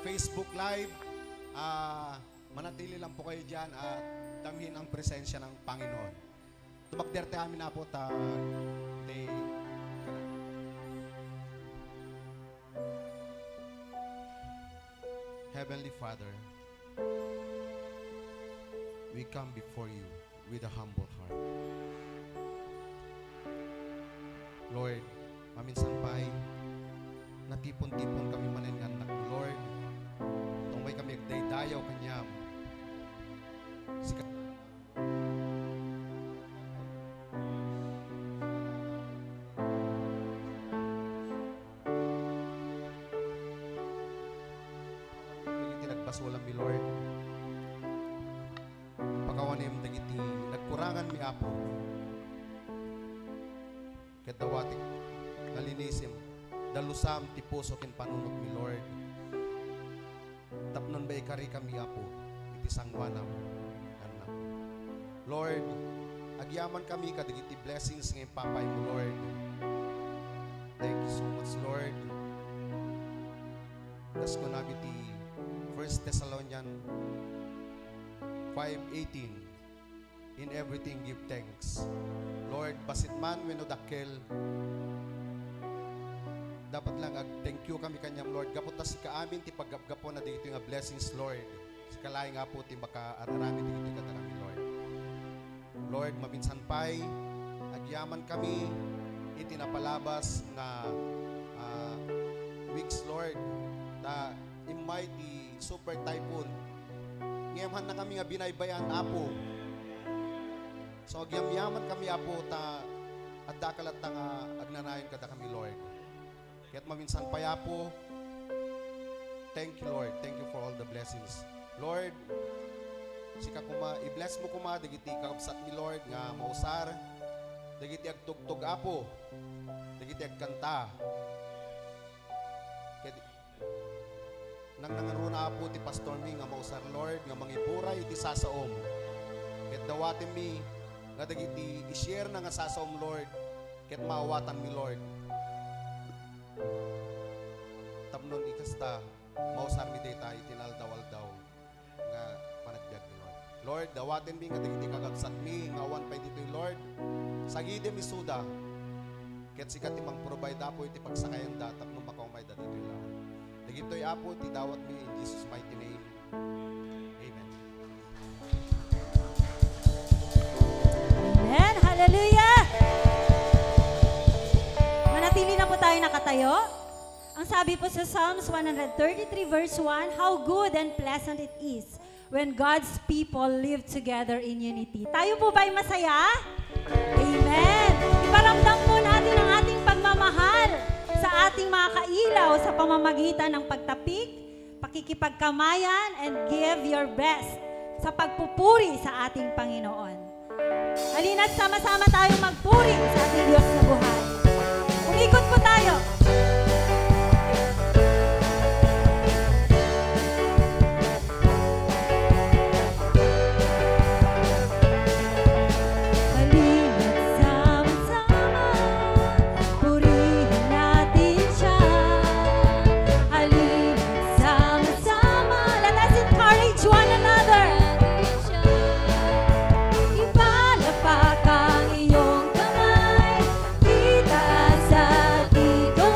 Facebook Live, manatili lang po kayo dyan at damhin ang presensya ng Panginoon. Tumagderte amin na po Heavenly Father, we come before you with a humble heart. Lord, maminsan pa'y natipon-tipon kami maningan na Lord, tungkay kami agdaydayaw kanyam. Tinagpasulam mi Lord. Pagkawanim dagiti nagkurangan mi Apo. Kadawatik kalinisim dalusam ti puso ken panunot mi Lord. Tapnon ba ikari kami Apo iti sangwanam anak. Lord, agyaman kami kadagiti blessings nga ipapay mo Lord. Thank you so much Lord. Das ko namin ti 1 Thessalonians 5:18. In everything give thanks. Lord, basit man wenno dakkel, dapat lang thank you kami kanyang Lord. Gapot ta si kaamin ti paggapgapo na dito nga blessings Lord. Si kalay nga po ti makaararami dito kadarami Lord. Lord, maminsan pay agyaman kami iti napalabas na weeks Lord na imay ti super typhoon. Ngayamhan na kami nga binaybayan Apo. So agyamyaman kami Apo ta at dakalat ta nga agnanayon kada kami Lord. Kaya't maminsan pa Apo, thank you Lord. Thank you for all the blessings. Lord, sika kuma, i-bless mo kuma, dagiti kakapsat mi Lord, nga mausar, dagiti agtugtog Apo, dagiti agkanta. Nang nangaruna Apo ti pastor mi, nga mausar Lord, nga mangiburay iti sasaom. Kaya't dawatin mi, nga dagiti i-share na nga sasaom Lord, kaya't maawatan mi Lord. Tapnon ikasta mausar mi data itinaldaw daw nga panagbiag ni Lord. Lord, dawaten mi nga dagiti kagagsat mi nga awan pay ditoy Lord. Sagide mi suda. Ket sikat ti mang-provide Apo iti pagsakayan da tapno makaumay da ditoy lawan. Dagitoy Apo ti dawat mi in Jesus mighty name. Amen. Amen. Hallelujah. Manatili na po tayo nakatayo. Ang sabi po sa Psalms 133 verse 1, how good and pleasant it is when God's people live together in unity. Tayo po ba'y masaya? Amen! Iparamdam po natin ang ating pagmamahal sa ating mga kailaw sa pamamagitan ng pagtapik, pakikipagkamayan, and give your best sa pagpupuri sa ating Panginoon. Halina't sama-sama tayo magpuri sa ating Diyos na buhay. Umikot po tayo. Ipalapak ang iyong kamay, itaas at ito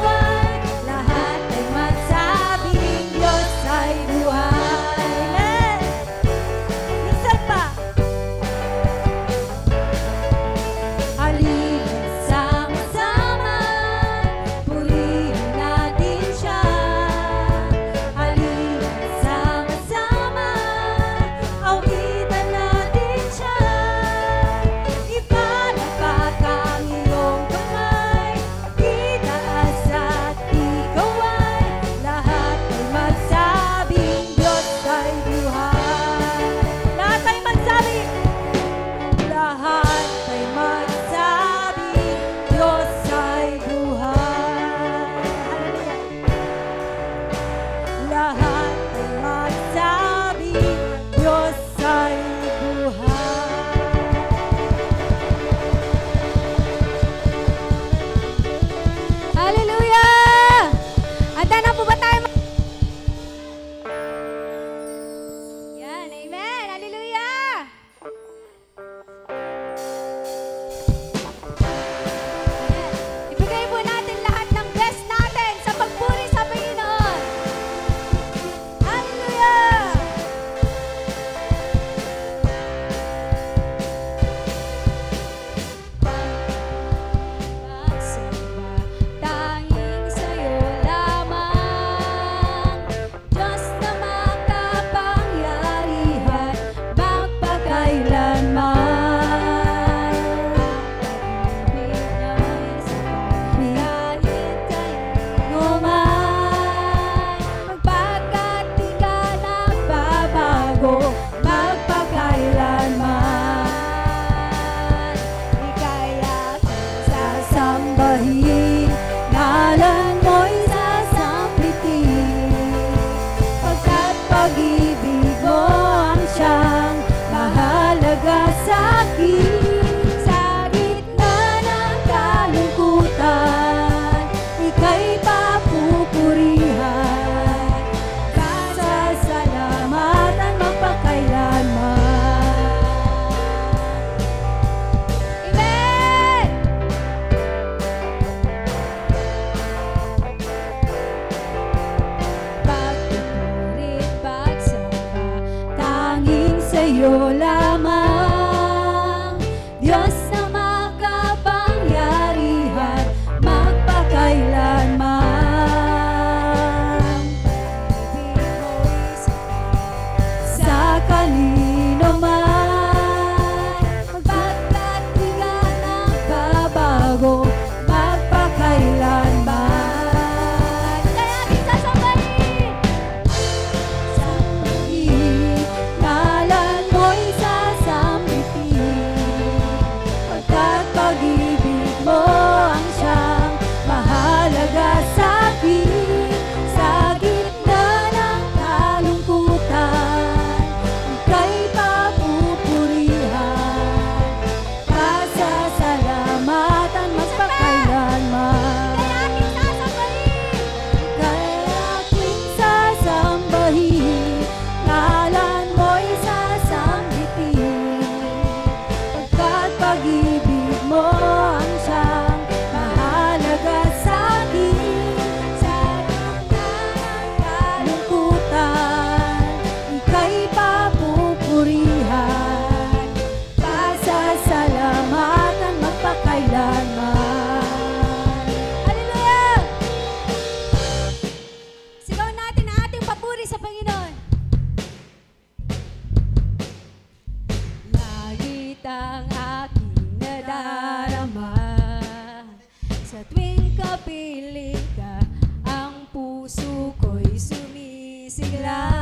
sasambahin, ngalan mo'y sasampitin. Pagkat pag-ibig mo ang siyang mahalaga sa akin. Sa gitna ng kalungkutan, ika'y papupurihan, kasasalamatan magpakailanman. Amen! Pagtutulit, pagsamba, tanging sa'yo lamang, Diyos na makapangyarihan, magpakailanman. Pag-ibig mo'y sa kanino man, pagkat di ka nagbabago, magpakailanman. Kaya ating sasambahin, sambahin, ngalan mo'y sasambitin. Pagkat pag-ibig mo ang siyang mahalaga sa akin. Sa gitna ng kalungkutan, ika'y papupurihan, kasasalamatan magpakailanman. Kaya aking sasambahin, ngalan mo'y sasambitin. Pagkat pag-ibig mo ang siyang mahalaga sa akin. Sa gitna ng kalungkutan, ika'y papupurihan, pasasalamatan magpakailanman. Hallelujah! Sigaw natin ang ating papuri sa Panginoon. Langit ang aking nadarama, sa tuwing kapiling ka, ang puso ko'y sumisigla.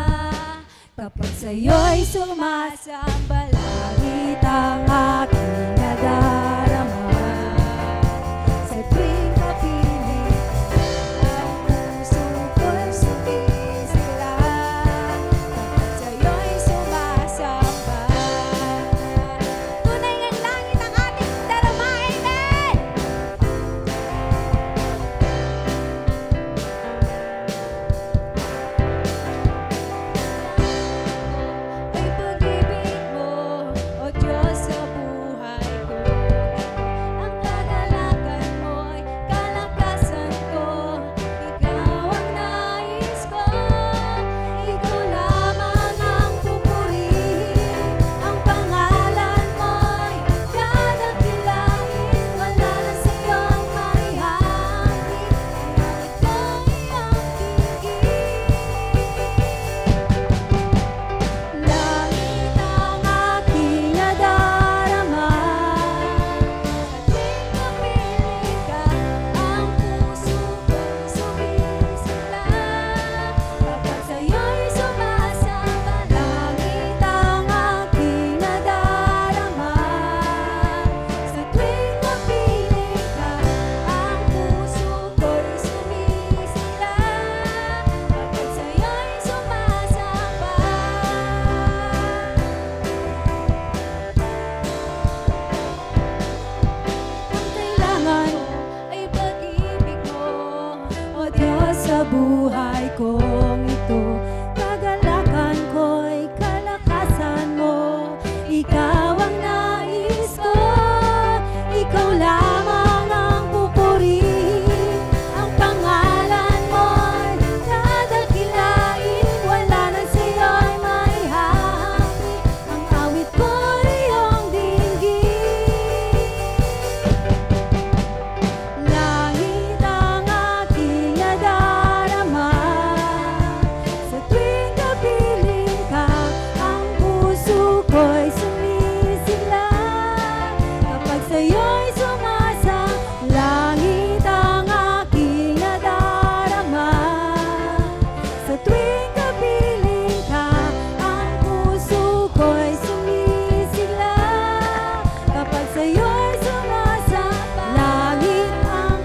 Kapag sa'yo'y sumasamba, langit ang aking nadarama, sa tuwing kapiling ka, ang puso ko'y sumisigla. Kapag sa'yo'y sumasamba, tunay ng langit ang ating darama. Amen! Ay pag-ibig mo, O Diyos sa buhay ko, ang kagalakan mo'y kalakasan ko. Ikaw ang nais ko, ikaw lamang ang pupurihin. Ang pangalan mo'y dadakilain, wala na sa'yong maihangin. Ang iyong tingin. Langit ang aking nadarama, sa tuwing kapiling ka, ang puso ko'y sumisigla. Kapag sa'yo'y sumasamba, langit ang aking nadarama, sa tuwing kapiling ka, ang puso ko'y sumisigla. Kapag sa'yo'y sumasamba, ang kailangan ay pag-ibig mo, O Diyos sa buhay kong ito. Kagalakan ko'y kalakasan mo, ikaw ang nais ko, ikaw lamang ang pupurihin. Ang pangalan mo'y dadakilain, wala na sa'yo'y maihahangin. Ang awit ko'y iyong dinggin. Langit ang aking nadarama, sa tuwing kapiling ka, ang puso ko'y sumisigla. Kapag sa'yo'y sumasa, langit ang aking nadarama, sa tuwing kapiling ka, ang puso ko'y sumisigla. Kapag sa'yo'y sumasa, langit ang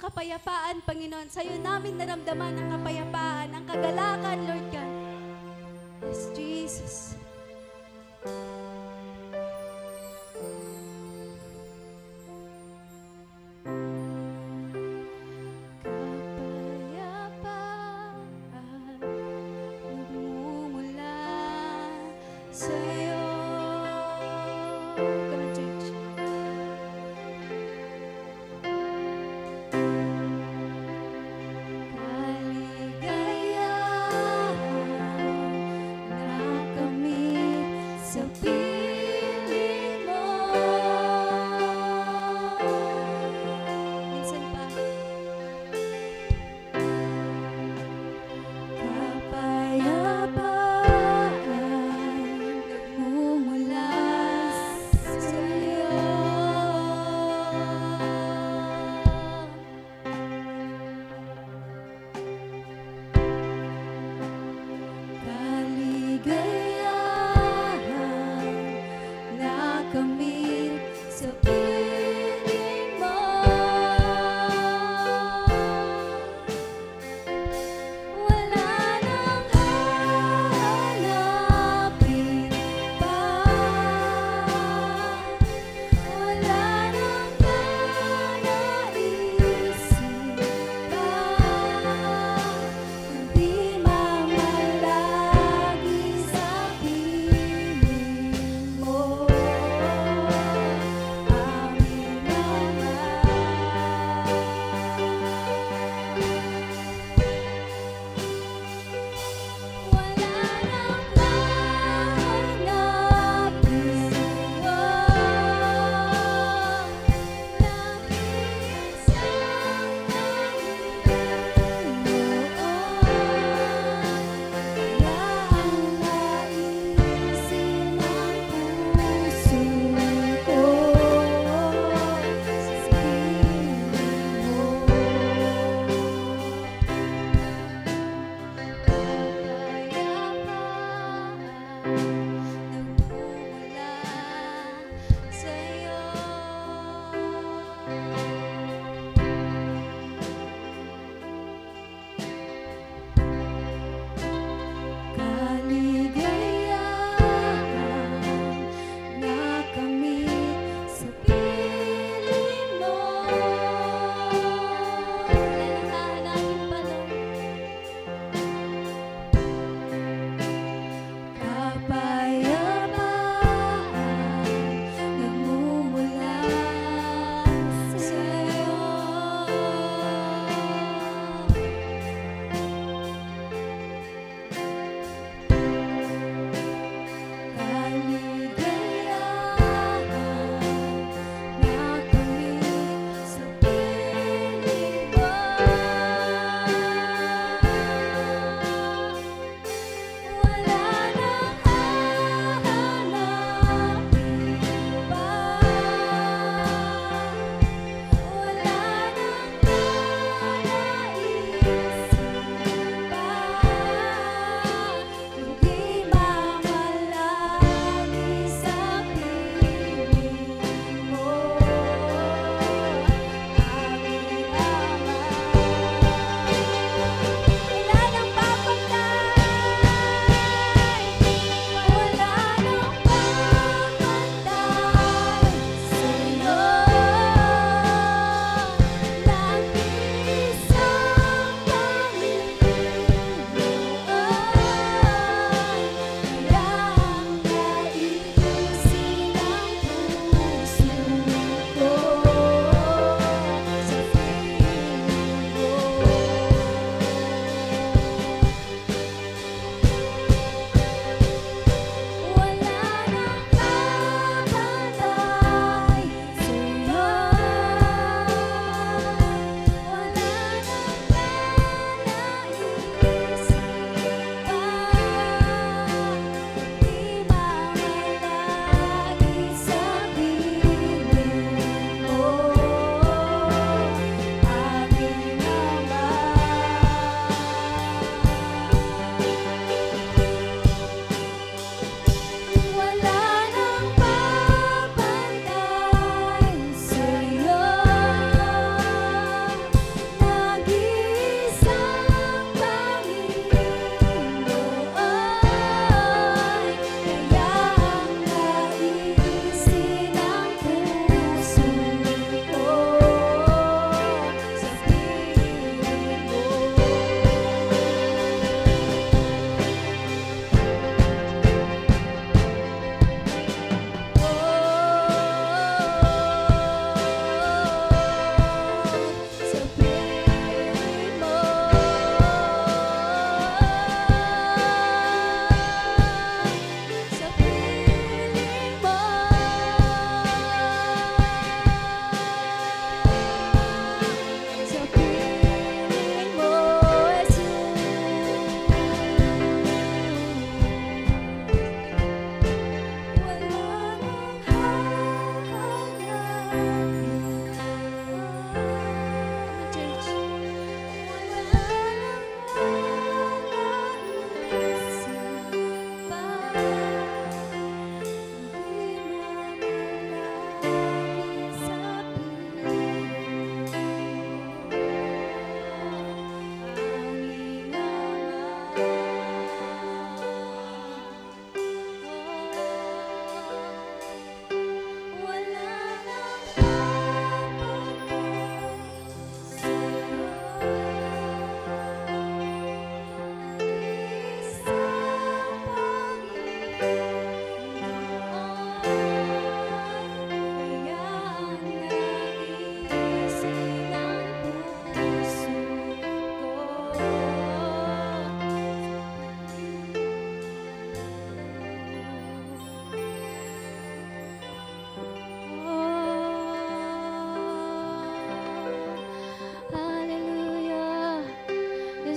kapayapaan, Panginoon. Sa'yo namin naramdaman ang kapayapaan, ang kagalakan, Lord God. Yes, Jesus. Kapayapaan, nagmumula sa'yo. Come on, church. Kaligayahan nakamit sa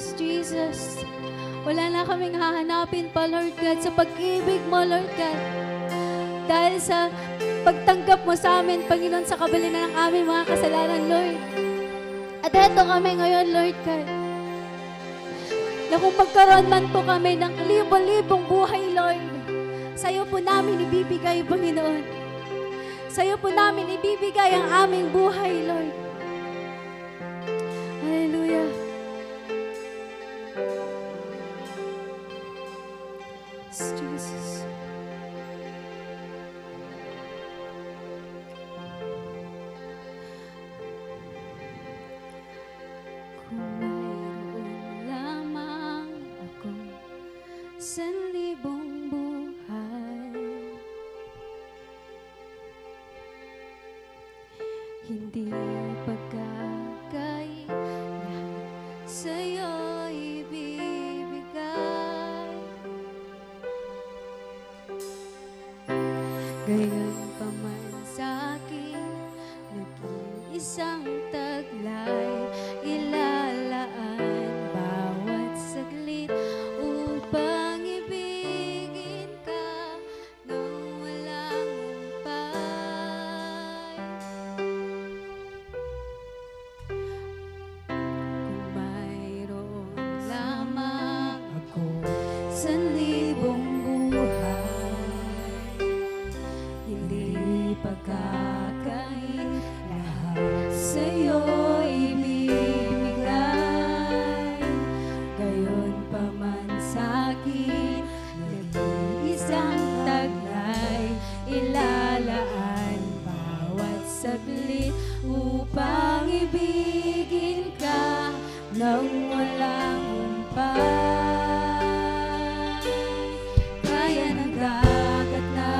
Yes, Jesus. Wala na kaming hahanapin pa, Lord God, sa pag-ibig mo, Lord God. Dahil sa pagtanggap mo sa amin, Panginoon, sa kabila na ng aming mga kasalanan, Lord. At eto kami ngayon, Lord God, na kung magkaroon man po kami ng libo-libong buhay, Lord, sa'yo po namin ibibigay, Panginoon. Sa'yo po namin ibibigay ang aming buhay, Lord. Hallelujah. Yes, Jesus. Kung mayroon lamang akong sanlibong buhay, hindi pagkakait lahat sa'yo ibibigay. Gayon pa man sa'kin, nag-iisang taglay, ilalaan bawat saglit upang ibigin ka nang walang humpay. Kung mayroon lamang ako sanlibong buhay, hindi pagkakait lahat sa'yo ibibigay. Gayon pa man sa'kin, nag-iisang taglay, ilalaan bawat saglit upang ibigin ka nang walang humpay. Kaya ng dagat na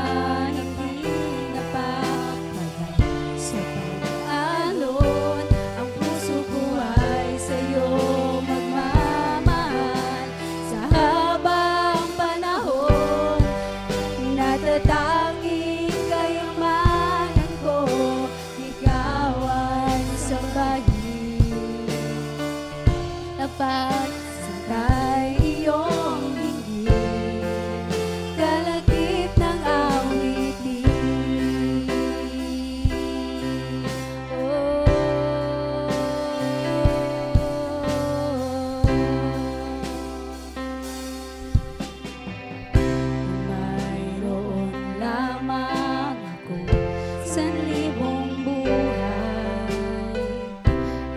hindi napapagal sa pag-alon, ang puso ko ay sa'yo magmamahal. Sa habang panahon, natatanging kayamanan ko, ikaw ang sambahin. Tapat sakay iyong hingin, kalakip ng awitin. Oh, mayroon lamang ako sanlibong buhay,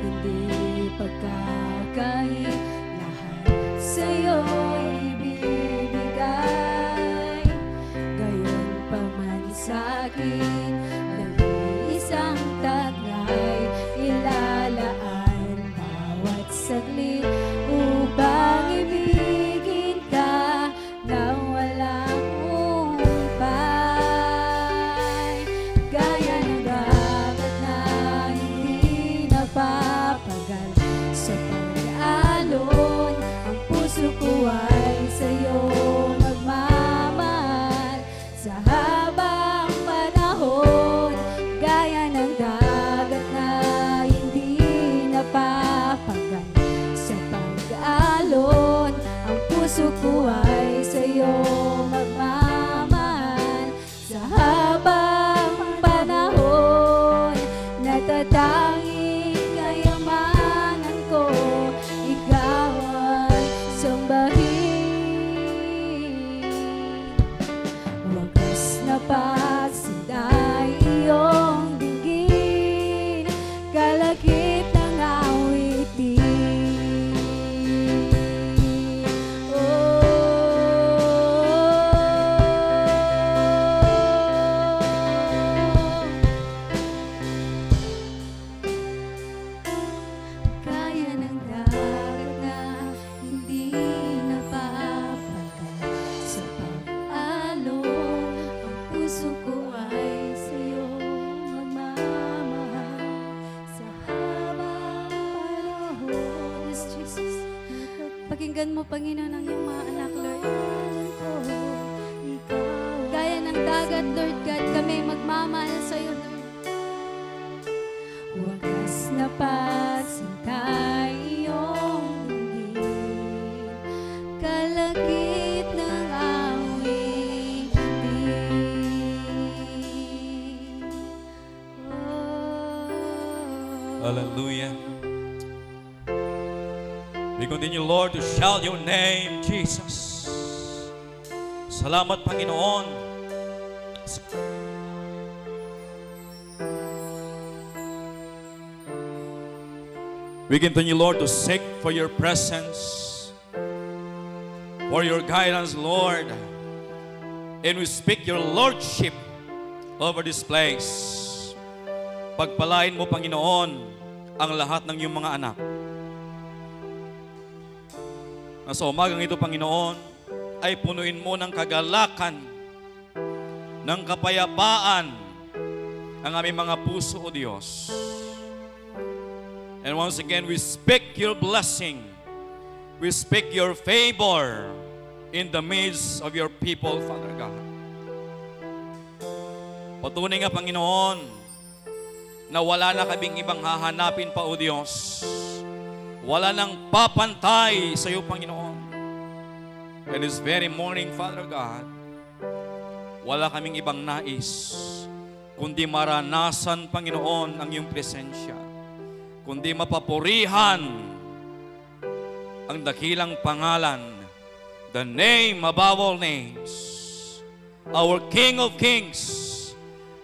hindi pagkakait lahat sa'yo ibibigay. Gayon pa man sa'kin, nag-iisang taglay, ilalaan bawat saglit upang ibigin ka nang walang humpay. Gaya ng dagat na hindi napapagal sa pag-alon, ang puso ko ay sa'yo magmamahal. Sa habang panahon, gaya ng dagat na hindi napapagal sa pag-alon, ang puso ko ay sa'yo magmamahal. Sa habang panahon, natatanging kayamanan ko, ikaw ang sambahin. Wagas na pagsinday iyong dinggin, kalakip ng awitin. Kaya ng dagat na hindi napapagal sa pag-alon, ang puso ko ay sa'yo magmamahal. Sa habang panahon, yes, Jesus. Pakinggan mo, Panginoon, ang iyong mga anak, Lord. Gaya ng dagat, Lord God, kami magmamahal sa'yo, Lord. Wagas na pagsintay iyong dinggin, We continue, Lord, to shout your name, Jesus. Salamat, Panginoon. We continue, Lord, to seek for your presence, for your guidance, Lord. And we speak your Lordship over this place. Pagpalain mo, Panginoon, ang lahat ng iyong mga anak. Na sa umagang ito, Panginoon, ay punuin mo ng kagalakan, ng kapayapaan ang aming mga puso, O Diyos. And once again, we speak your blessing. We speak your favor in the midst of your people, Father God. Patunay nga, Panginoon, na wala na kaming ibang hahanapin pa, O Diyos. Wala nang papantay sa iyo, Panginoon. And this very morning, Father God, wala kaming ibang nais, kundi maranasan, Panginoon, ang iyong presensya. Kundi mapapurihan ang dakilang pangalan, the name above all names, our King of Kings,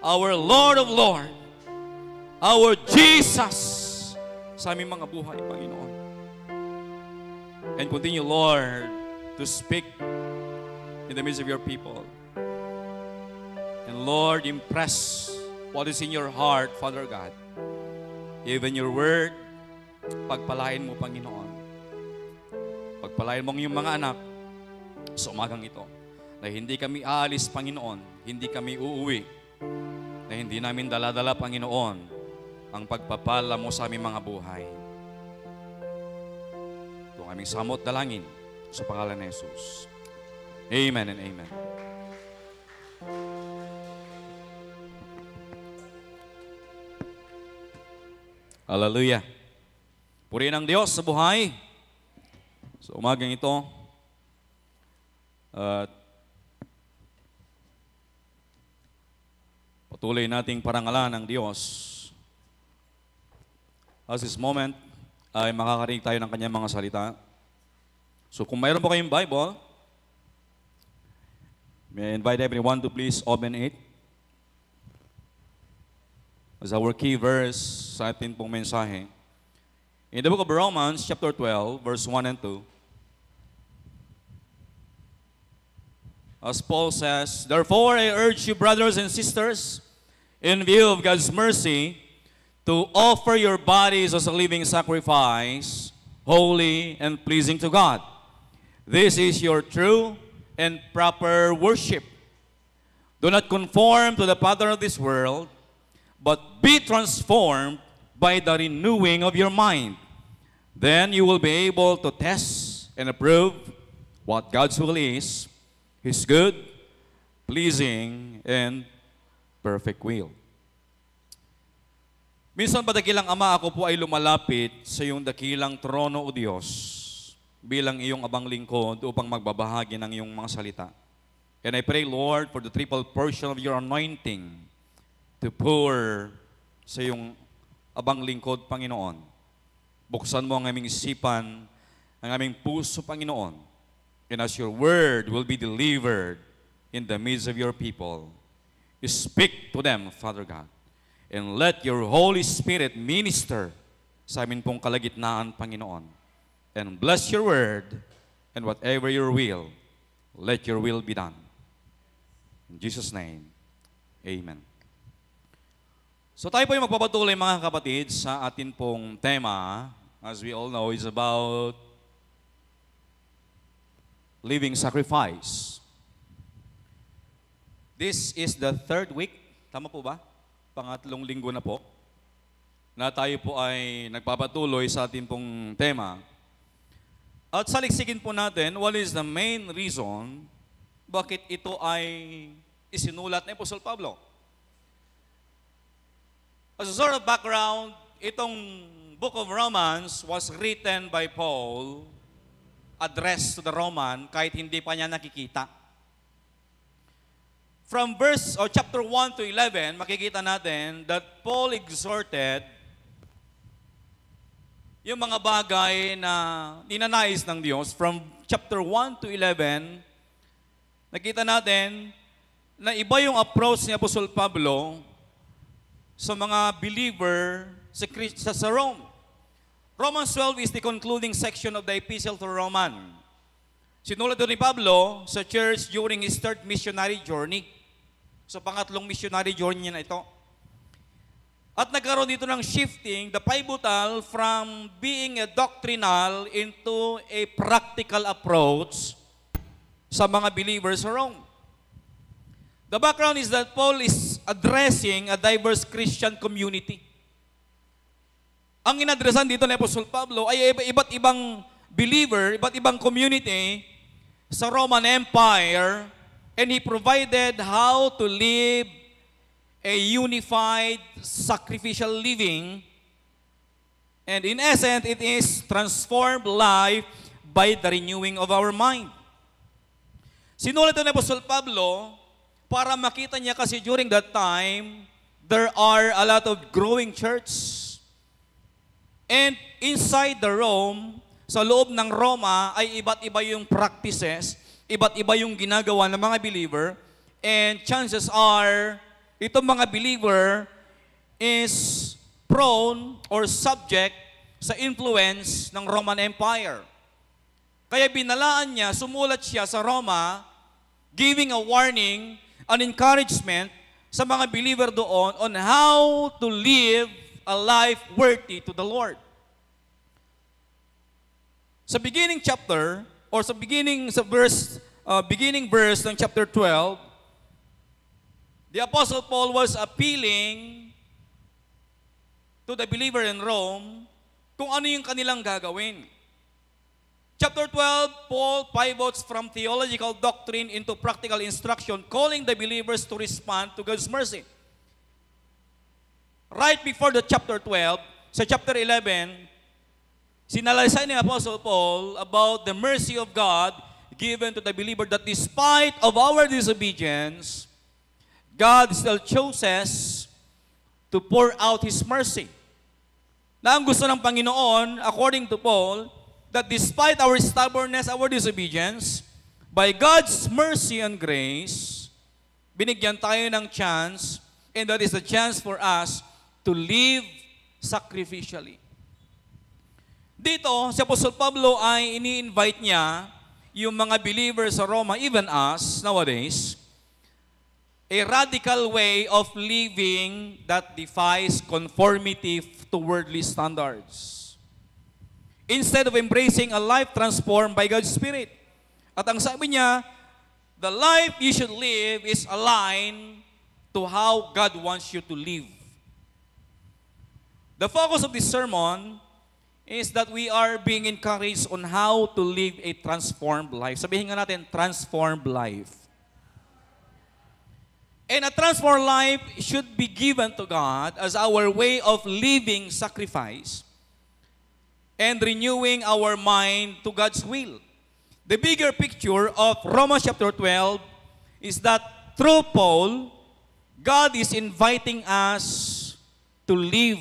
our Lord of Lords, our Jesus sa aming mga buhay, Panginoon. And continue, Lord, to speak in the midst of your people. And Lord, impress what is in your heart, Father God. Even your word, pagpalain mo, Panginoon. Pagpalain mo ang iyong mga anak sa umagang ito, na hindi kami aalis, Panginoon, hindi kami uuwi, na hindi namin dala-dala, Panginoon, ang pagpapala mo sa aming mga buhay. Ito ang aming samot dalangin sa pangalan ni Jesus. Amen and amen. Hallelujah. Purihin ang Diyos sa buhay. Sa umagang ito, at patuloy nating parangalan ang Diyos. As this moment, ay makakarinig tayo ng kanyang mga salita. So kung mayroon po kayong Bible, may I invite everyone to please open it. As our key verse sa ating pong mensahe. In the book of Romans, chapter 12, verse 1 and 2. As Paul says, therefore I urge you, brothers and sisters, in view of God's mercy, to offer your bodies as a living sacrifice, holy and pleasing to God. This is your true and proper worship. Do not conform to the pattern of this world, but be transformed by the renewing of your mind. Then you will be able to test and approve what God's will is, His good, pleasing, and perfect will. Minsan ba dakilang Ama, ako po ay lumalapit sa iyong dakilang trono, O Diyos, bilang iyong abang lingkod upang magbabahagi ng iyong mga salita. And I pray, Lord, for the triple portion of your anointing to pour sa iyong abang lingkod, Panginoon. Buksan mo ang aming isipan, ang aming puso, Panginoon. And as your word will be delivered in the midst of your people, you speak to them, Father God. And let your Holy Spirit minister sa amin pong kalagitnaan, Panginoon. And bless your word, and whatever your will, let your will be done. In Jesus' name, amen. So tayo po yung magpapatuloy, mga kapatid, sa atin pong tema, as we all know, is about living sacrifice. This is the third week, tama po ba? Pangatlong linggo na po, na tayo po ay nagpapatuloy sa atin pong tema. At saliksikin po natin, what is the main reason bakit ito ay isinulat ni Apostle Pablo? As a sort of background, itong book of Romans was written by Paul, addressed to the Roman, kahit hindi pa niya nakikita. From verse or chapter 1 to 11, makikita natin that Paul exhorted yung mga bagay na ninanais ng Diyos from chapter 1 to 11, nakita natin na iba yung approach ni Apostol Pablo sa mga believer sa Rome. Romans 12 is the concluding section of the Epistle to Roman. Sinulat ito ni Pablo sa church during his third missionary journey. So pangatlong missionary journey niya na ito. At nagkaroon dito ng shifting, the pivotal from being a doctrinal into a practical approach sa mga believers sa Rome. The background is that Paul is addressing a diverse Christian community. Ang inadresan dito ni Apostol Pablo ay iba't ibang believer, iba't ibang community sa Roman Empire, and he provided how to live a unified sacrificial living, and in essence, it is transformed life by the renewing of our mind. Sinulat ito ni Apostol Pablo para makita niya kasi during that time, there are a lot of growing church. And inside the Rome, sa loob ng Roma, ay iba't iba yung practices, iba't iba yung ginagawa ng mga believer, and chances are, itong mga believer is prone or subject sa influence ng Roman Empire. Kaya binalaan niya, sumulat siya sa Roma, giving a warning, an encouragement sa mga believer doon on how to live a life worthy to the Lord. Sa beginning chapter, or sa beginning verse ng chapter 12, the Apostle Paul was appealing to the believer in Rome kung ano yung kanilang gagawin. Chapter 12, Paul pivots from theological doctrine into practical instruction, calling the believers to respond to God's mercy. Right before the chapter 12, sa chapter 11, sinalaysay ni Apostle Paul about the mercy of God given to the believer that despite of our disobedience, God still chooses to pour out His mercy. Na ang gusto ng Panginoon, according to Paul, that despite our stubbornness, our disobedience, by God's mercy and grace, binigyan tayo ng chance, and that is the chance for us to live sacrificially. Dito, si Apostol Pablo ay ini-invite niya yung mga believers sa Roma, even us nowadays, a radical way of living that defies conformity to worldly standards. Instead of embracing a life transformed by God's Spirit. At ang sabi niya, the life you should live is aligned to how God wants you to live. The focus of this sermon is that we are being encouraged on how to live a transformed life. Sabihin nga natin, transformed life. And a transformed life should be given to God as our way of living sacrifice and renewing our mind to God's will. The bigger picture of Romans chapter 12 is that through Paul, God is inviting us to live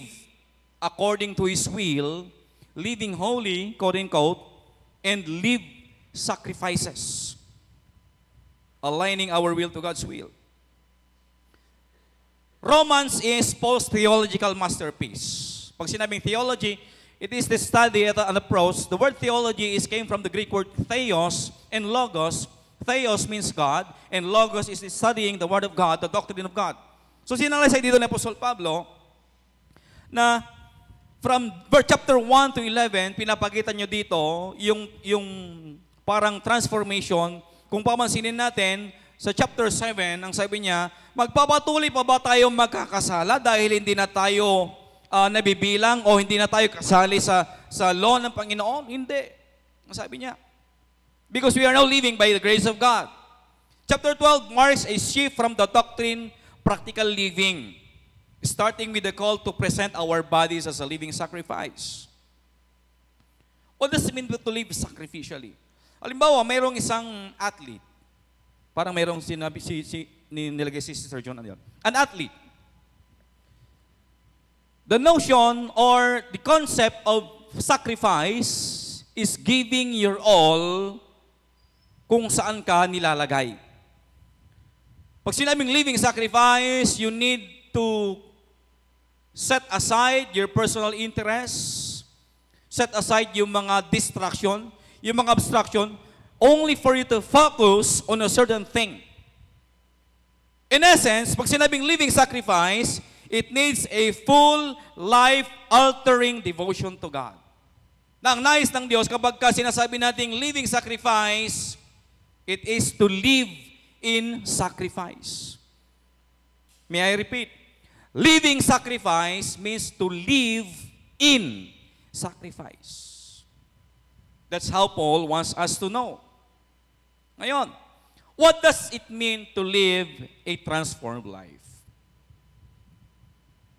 according to His will, living holy, quote unquote, and live sacrifices, aligning our will to God's will. Romans is Paul's theological masterpiece. Pag sinabing theology, it is the study at an approach. The word theology came from the Greek word theos and logos. Theos means God, and logos is studying the Word of God, the doctrine of God. So sinalaysay dito ni Apostol Pablo na from chapter 1 to 11, pinapakita nyo dito yung parang transformation. Kung papansinin natin, sa chapter 7, ang sabi niya, magpapatuloy pa ba tayo magkakasala dahil hindi na tayo nabibilang o hindi na tayo kasali sa law ng Panginoon? Hindi. Ang sabi niya. Because we are now living by the grace of God. Chapter 12 marks a shift from the doctrine, practical living, starting with the call to present our bodies as a living sacrifice. What does it mean to live sacrificially? Halimbawa, mayroong isang athlete. Parang mayroong sinabi, nilagay si Sister John, ano yun? An athlete. The notion or the concept of sacrifice is giving your all kung saan ka nilalagay. Pag sinabing living sacrifice, you need to set aside your personal interests, set aside yung mga distraction, yung mga obstruction, only for you to focus on a certain thing. In essence, pag sinabing living sacrifice, it needs a full, life-altering devotion to God. Na ang nais ng Diyos, kapag ka sinasabi nating living sacrifice, it is to live in sacrifice. May I repeat? Living sacrifice means to live in sacrifice. That's how Paul wants us to know. Ngayon, what does it mean to live a transformed life?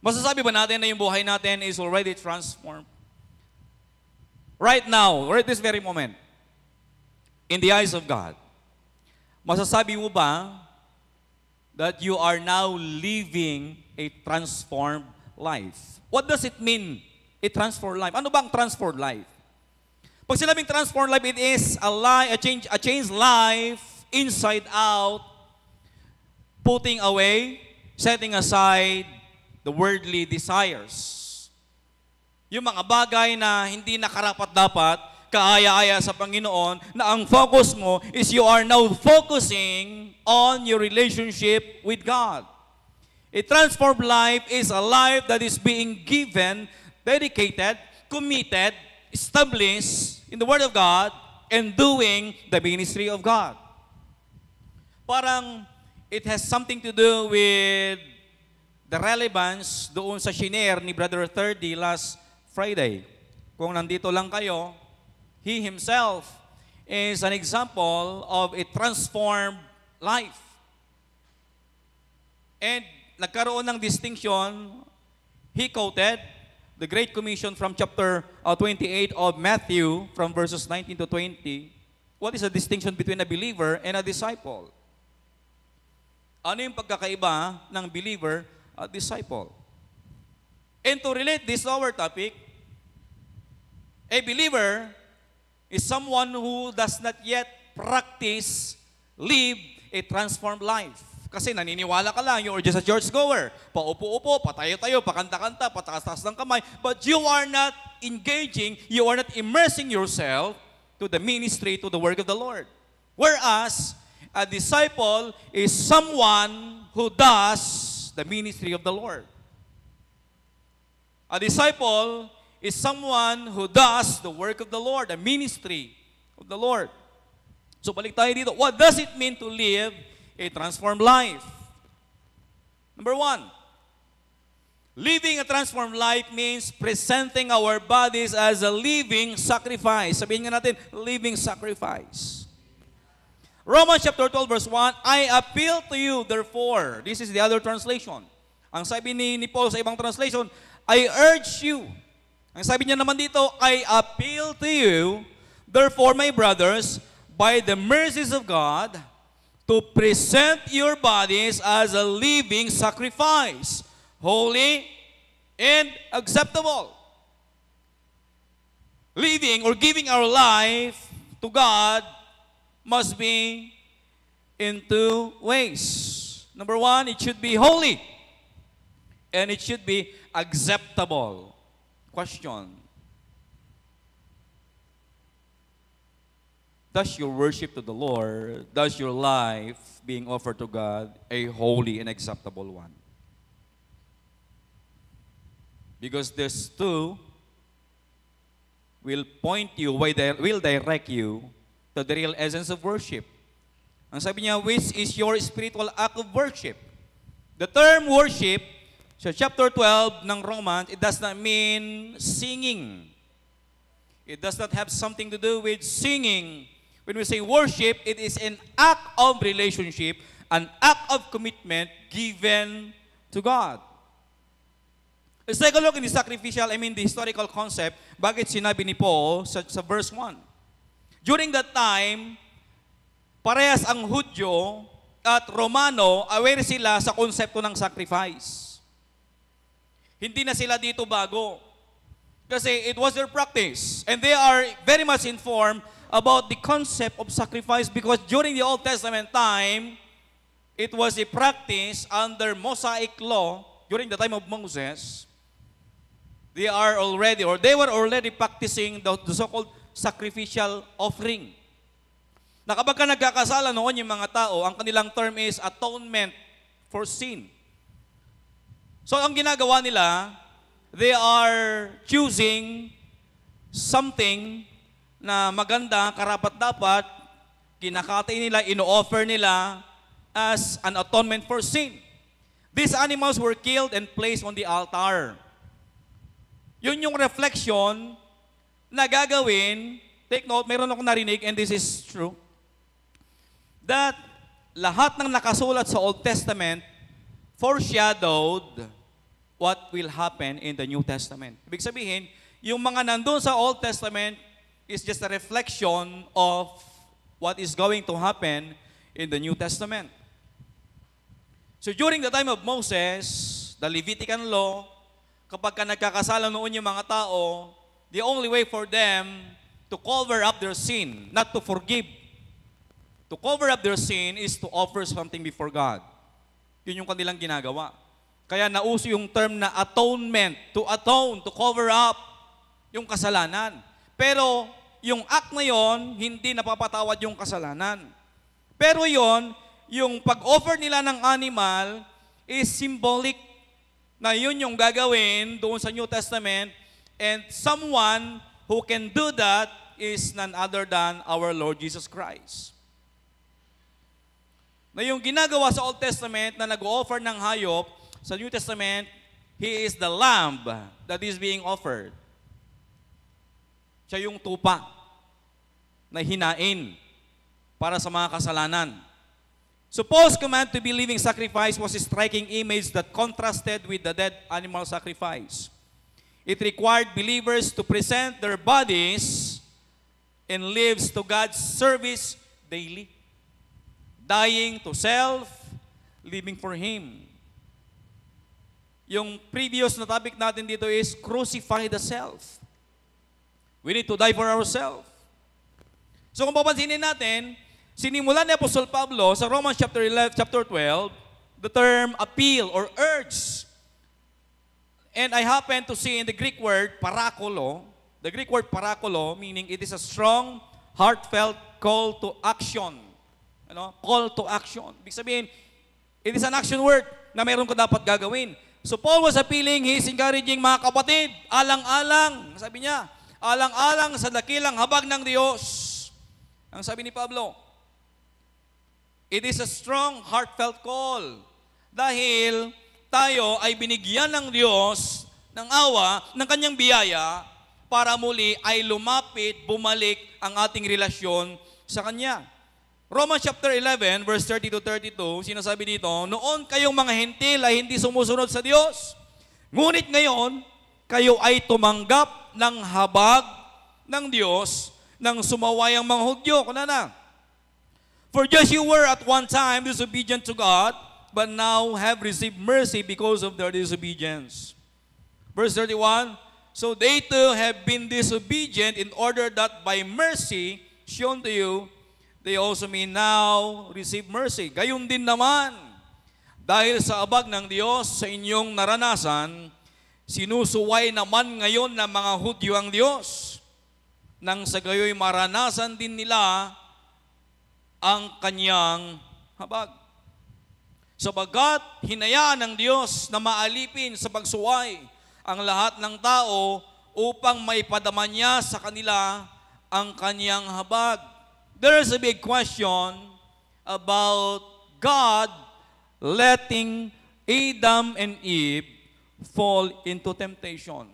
Masasabi ba natin na yung buhay natin is already transformed? Right now, right this very moment, in the eyes of God, masasabi mo ba that you are now living a transformed life? What does it mean, a transformed life? Ano ba ang transformed life? Pag sinabing transformed life, it is a changed life, inside out, putting away, setting aside the worldly desires. Yung mga bagay na hindi nakarapat-dapat, kaaya-aya sa Panginoon, na ang focus mo is you are now focusing on your relationship with God. A transformed life is a life that is being given, dedicated, committed, established in the Word of God, and doing the ministry of God. Parang it has something to do with the relevance doon sa shinare ni Brother 30 last Friday. Kung nandito lang kayo, he himself is an example of a transformed life. And nagkaroon ng distinction, he quoted the Great Commission from chapter 28 of Matthew from verses 19 to 20. What is the distinction between a believer and a disciple? Ano yung pagkakaiba ng believer at disciple? And to relate this to our topic, a believer is someone who does not yet practice, live a transformed life. Kasi naniniwala ka lang, you're just a churchgoer. Paupo-upo, patayo-tayo, pakanta-kanta, patakas-takas ng kamay. But you are not engaging, you are not immersing yourself to the ministry, to the work of the Lord. Whereas, a disciple is someone who does the ministry of the Lord. A disciple is someone who does the work of the Lord, the ministry of the Lord. So balik tayo dito. What does it mean to live a transformed life? Number one, living a transformed life means presenting our bodies as a living sacrifice. Sabihin nga natin, living sacrifice. Romans chapter 12 verse 1, I appeal to you, therefore. This is the other translation. Ang sabi ni Paul sa ibang translation, I urge you. Ang sabi niya naman dito, I appeal to you, therefore my brothers, by the mercies of God, to present your bodies as a living sacrifice, holy and acceptable. Living or giving our life to God must be in two ways. Number one, it should be holy. And it should be acceptable. Question. Does your worship to the Lord, does your life being offered to God a holy and acceptable one? Because these two will point you, will direct you to the real essence of worship. Ang sabi niya, which is your spiritual act of worship. The term worship, sa chapter 12 ng Romans, it does not mean singing. It does not have something to do with singing. When we say worship, it is an act of relationship, an act of commitment given to God. Let's take a look in the the historical concept, bakit sinabi ni Paul sa verse 1. During that time, parehas ang Hudyo at Romano, aware sila sa konsepto ng sacrifice. Hindi na sila dito bago. Kasi it was their practice. And they are very much informed about the concept of sacrifice because during the Old Testament time, it was a practice under Mosaic law during the time of Moses. They were already practicing the so-called sacrificial offering. Na kapag ka nagkakasala noon yung mga tao, ang kanilang term is atonement for sin. So ang ginagawa nila, they are choosing something na maganda, karapat-dapat, kinakatay nila, ino-offer nila as an atonement for sin. These animals were killed and placed on the altar. Yun yung reflection na gagawin. Take note, mayroon akong narinig, and this is true, that lahat ng nakasulat sa Old Testament foreshadowed what will happen in the New Testament. Ibig sabihin, yung mga nandun sa Old Testament is just a reflection of what is going to happen in the New Testament. So during the time of Moses, the Levitican law, kapag ka nagkakasala noon yung mga tao, the only way for them to cover up their sin, not to forgive, to cover up their sin is to offer something before God. Yun yung kanilang ginagawa. Kaya nauso yung term na atonement, to atone, to cover up yung kasalanan. Pero yung act na yon, hindi napapatawad yung kasalanan. Pero yon, yung pag-offer nila ng animal is symbolic na yun yung gagawin doon sa New Testament, and someone who can do that is none other than our Lord Jesus Christ. Na yung ginagawa sa Old Testament na nag-offer ng hayop, sa New Testament, He is the lamb that is being offered. Siya yung tupa na hinain para sa mga kasalanan. So Paul's command to be living sacrifice was a striking image that contrasted with the dead animal sacrifice. It required believers to present their bodies and lives to God's service daily. Dying to self, living for Him. Yung previous na topic natin dito is crucify the self. We need to die for ourselves. So kung papansinin natin, sinimulan ni Apostol Pablo sa Romans chapter 12, the term appeal or urge. And I happen to see in the Greek word parakulo, the Greek word parakulo, meaning it is a strong, heartfelt call to action. Call to action. Ibig sabihin, it is an action word na mayroon ko dapat gagawin. So Paul was appealing, he is encouraging mga kapatid, alang-alang, sabi niya, alang-alang sa dakilang habag ng Diyos. Ang sabi ni Pablo, it is a strong, heartfelt call. Dahil tayo ay binigyan ng Diyos ng awa, ng kanyang biyaya, para muli ay lumapit, bumalik ang ating relasyon sa Kanya. Romans chapter 11, verse 30 to 32, sinasabi dito, noon kayong mga hentil ay hindi sumusunod sa Diyos, ngunit ngayon, kayo ay tumanggap ng habag ng Diyos nang sumaway ang mga Hudyo. Kuna na. For just you were at one time disobedient to God, but now have received mercy because of their disobedience. Verse 31, so they too have been disobedient in order that by mercy shown to you, they also may now receive mercy. Gayon din naman, dahil sa abag ng Diyos sa inyong naranasan, sinusuway naman ngayon ng mga Hudyo ang Diyos, nang sa gayoy maranasan din nila ang kanyang habag. Sabagat hinayaan ng Diyos na maalipin sa pagsuway ang lahat ng tao upang maipadama niya sa kanila ang kanyang habag. There is a big question about God letting Adam and Eve fall into temptation.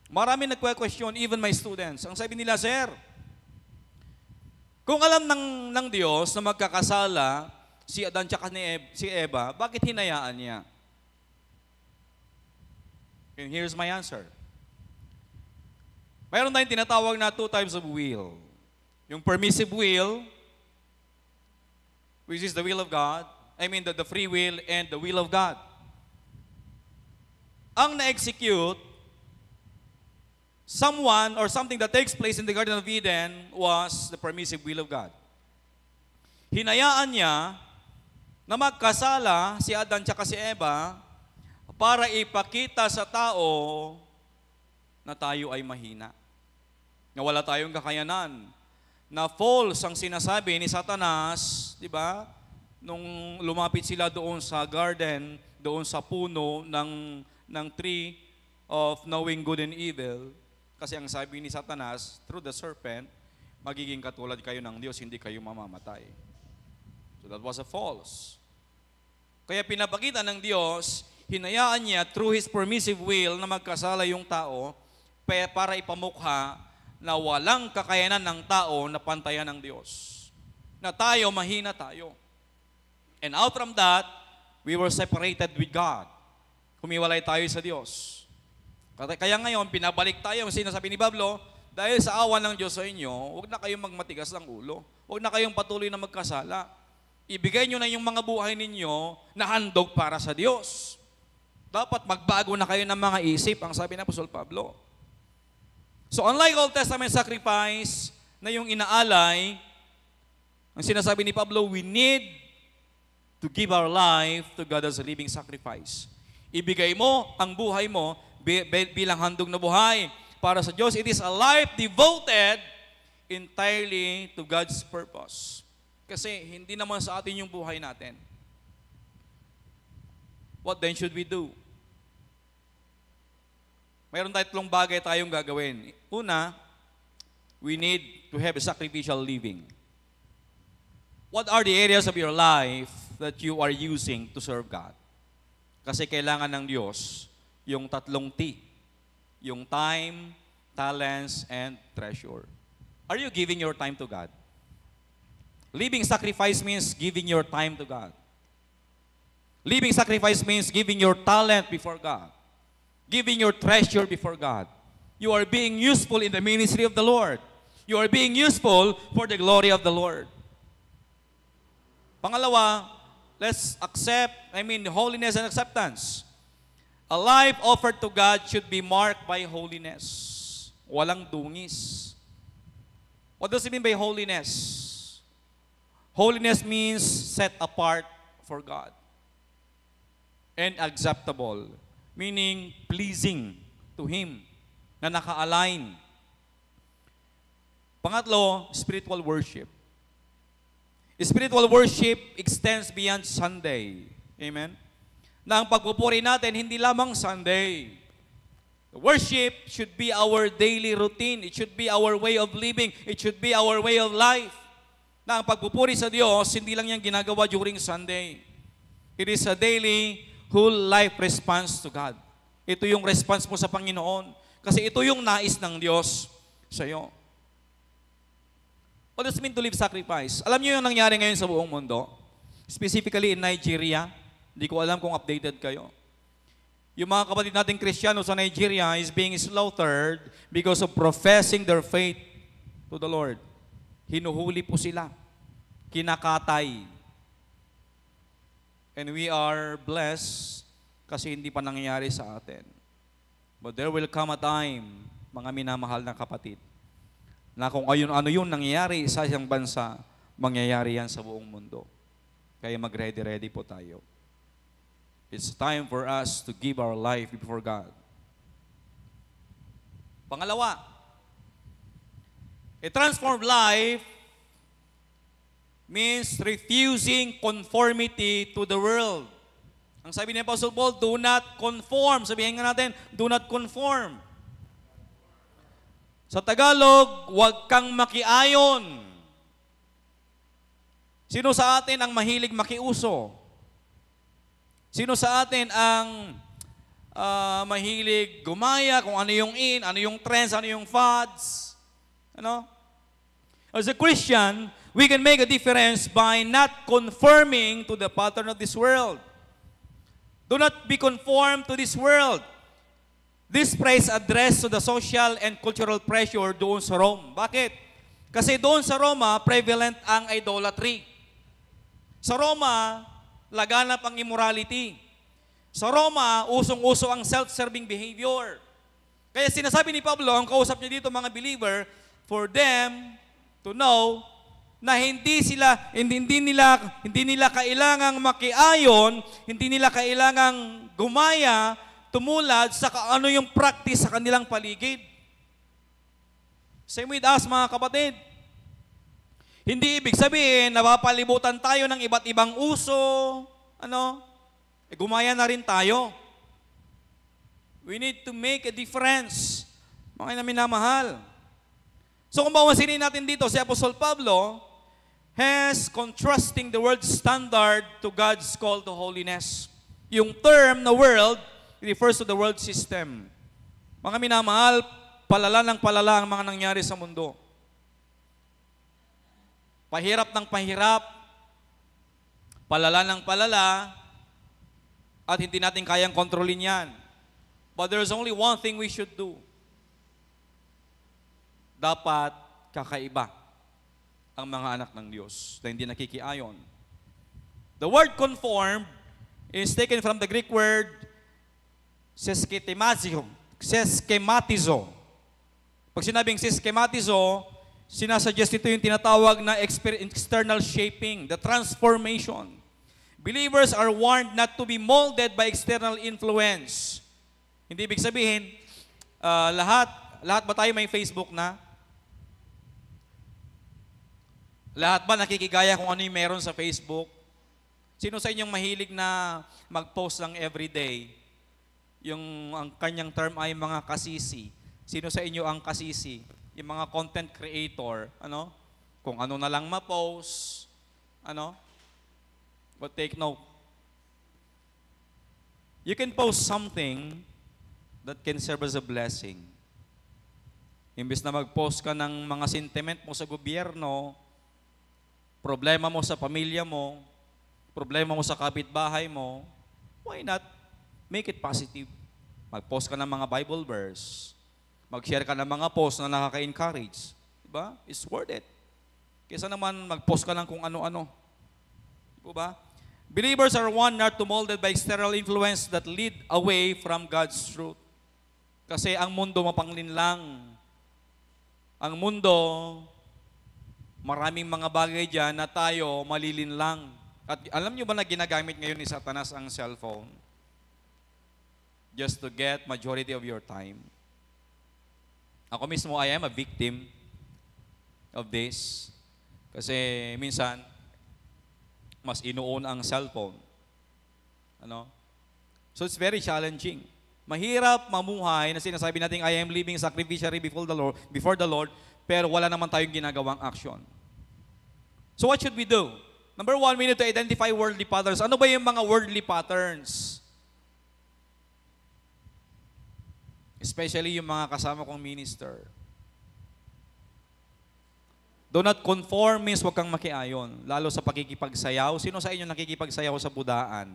Marami nagque-question, even my students. Ang sabi nila, Sir, kung alam ng Diyos na magkakasala si Adan at si Eva, bakit hinayaan niya? And here's my answer. Mayroon tayong tinatawag na two types of will. Yung permissive will, which is the will of God, the free will and the will of God. Ang na-execute someone or something that takes place in the Garden of Eden was the permissive will of God. Hinayaan niya na magkasala si Adan at si Eva para ipakita sa tao na tayo ay mahina. Na wala tayong kakayanan. Na false ang sinasabi ni Satanas, di ba? Nung lumapit sila doon sa garden, doon sa puno ng tree of knowing good and evil, kasi ang sabi ni Satanas, through the serpent, magiging katulad kayo ng Diyos, hindi kayo mamamatay. So that was a false. Kaya pinapakita ng Diyos, hinayaan niya through His permissive will na magkasala yung tao para ipamukha na walang kakayanan ng tao na pantayan ng Diyos. Na tayo, mahina tayo. And out from that, we were separated with God. Humiwalay tayo sa Diyos. Kaya ngayon, pinabalik tayo. Sinasabi ni Pablo, dahil sa awa ng Diyos sa inyo, huwag na kayong magmatigas ng ulo. Huwag na kayong patuloy na magkasala. Ibigay nyo na yung mga buhay ninyo na handog para sa Diyos. Dapat magbago na kayo ng mga isip, ang sabi ng Apostol Pablo. So unlike Old Testament sacrifice na yung inaalay, ang sinasabi ni Pablo, we need to give our life to God as a living sacrifice. Ibigay mo ang buhay mo bilang handog na buhay para sa Diyos. It is a life devoted entirely to God's purpose. Kasi hindi naman sa atin yung buhay natin. What then should we do? Mayroon tatlong bagay tayong gagawin. Una, we need to have a sacrificial living. What are the areas of your life that you are using to serve God? Kasi kailangan ng Diyos yung tatlong T. Yung time, talents, and treasure. Are you giving your time to God? Living sacrifice means giving your time to God. Living sacrifice means giving your talent before God. Giving your treasure before God. You are being useful in the ministry of the Lord. You are being useful for the glory of the Lord. Pangalawa, let's holiness and acceptance. A life offered to God should be marked by holiness. Walang dungis. What does it mean by holiness? Holiness means set apart for God. And acceptable, meaning pleasing to Him, na naka-align. Pangatlo, spiritual worship. Spiritual worship extends beyond Sunday. Amen? Na ang pagpupuri natin, hindi lamang Sunday. The worship should be our daily routine. It should be our way of living. It should be our way of life. Na ang pagpupuri sa Diyos, hindi lang yan ginagawa during Sunday. It is a daily, whole life response to God. Ito yung response mo sa Panginoon. Kasi ito yung nais ng Diyos sa iyo. What does it mean to live sacrifice? Alam niyo yung nangyari ngayon sa buong mundo? Specifically in Nigeria. Hindi ko alam kung updated kayo. Yung mga kapatid nating Kristiyano sa Nigeria is being slaughtered because of professing their faith to the Lord. Hinuhuli po sila. Kinakatay. And we are blessed kasi hindi pa nangyayari sa atin. But there will come a time, mga minamahal na kapatid, na kung ano yun nangyayari sa isang bansa, mangyayari yan sa buong mundo. Kaya mag-ready po tayo. It's time for us to give our life before God. Pangalawa, a transformed life means refusing conformity to the world. Ang sabi ni Apostle Paul, do not conform. Sabihin nga natin, do not conform. Sa Tagalog, huwag kang makiayon. Sino sa atin ang mahilig makiuso? Sino sa atin ang mahilig gumaya kung ano yung in, ano yung trends, ano yung fads? Ano? As a Christian, we can make a difference by not conforming to the pattern of this world. Do not be conformed to this world. This phrase addressed to the social and cultural pressure doon sa Rome. Bakit? Kasi doon sa Roma, prevalent ang idolatry. Sa Roma, laganap ang immorality. Sa Roma, usong-uso ang self-serving behavior. Kaya sinasabi ni Pablo, ang kausap niya dito mga believer, for them to know na hindi nila kailangang makiayon, hindi nila kailangang gumaya, tumulad sa ano yung practice sa kanilang paligid. Same with us, mga kapatid. Hindi ibig sabihin, napapalibutan tayo ng iba't ibang uso, gumaya na rin tayo. We need to make a difference, mga minamahal. So kung bawansinin natin dito, si Apostol Pablo has contrasting the world standard to God's call to holiness. Yung term na world refers to the world system. Mga minamahal, palala ng palala ang mga nangyari sa mundo. Pahirap ng pahirap, palala ng palala, at hindi natin kayang kontrolin yan. But there's only one thing we should do. Dapat kakaiba ang mga anak ng Diyos na hindi nakikiayon. The word conform is taken from the Greek word seskematizo. Pag sinabing seskematizo, sinasuggest ito yung tinatawag na external shaping, the transformation. Believers are warned not to be molded by external influence. Hindi ibig sabihin, lahat ba tayo may Facebook na? Lahat ba nakikigaya kung ano yung meron sa Facebook? Sino sa inyong mahilig na mag-post lang everyday? Ang kanyang term ay mga kasisi. Sino sa inyo ang kasisi? Yung mga content creator, Kung ano na lang ma-post, But take note. You can post something that can serve as a blessing. Imbes na mag-post ka ng mga sentiment mo sa gobyerno, problema mo sa pamilya mo, problema mo sa kapitbahay mo, why not make it positive? Mag-post ka ng mga Bible verse. Mag-share ka ng mga post na nakaka-encourage. Diba? It's worth it. Kaysa naman mag-post ka ng kung ano-ano. Diba? Believers are one not to molded by external influence that lead away from God's truth. Kasi ang mundo mapanglinlang. Ang mundo, maraming mga bagay dyan na tayo malilinlang. At alam nyo ba na ginagamit ngayon ni Satanas ang cellphone? Just to get majority of your time. Ako mismo, I am a victim of this. Kasi minsan, mas inuun ang cellphone. So it's very challenging. Mahirap mamuhay na sinasabi natin, I am living sacrificially before the Lord, pero wala naman tayong ginagawang action. So what should we do? Number one, we need to identify worldly patterns. Ano ba yung mga worldly patterns? Especially yung mga kasama kong minister. Do not conform means huwag kang makiayon. Lalo sa pakikipagsayaw. Sino sa inyo nakikipagsayaw sa budaan?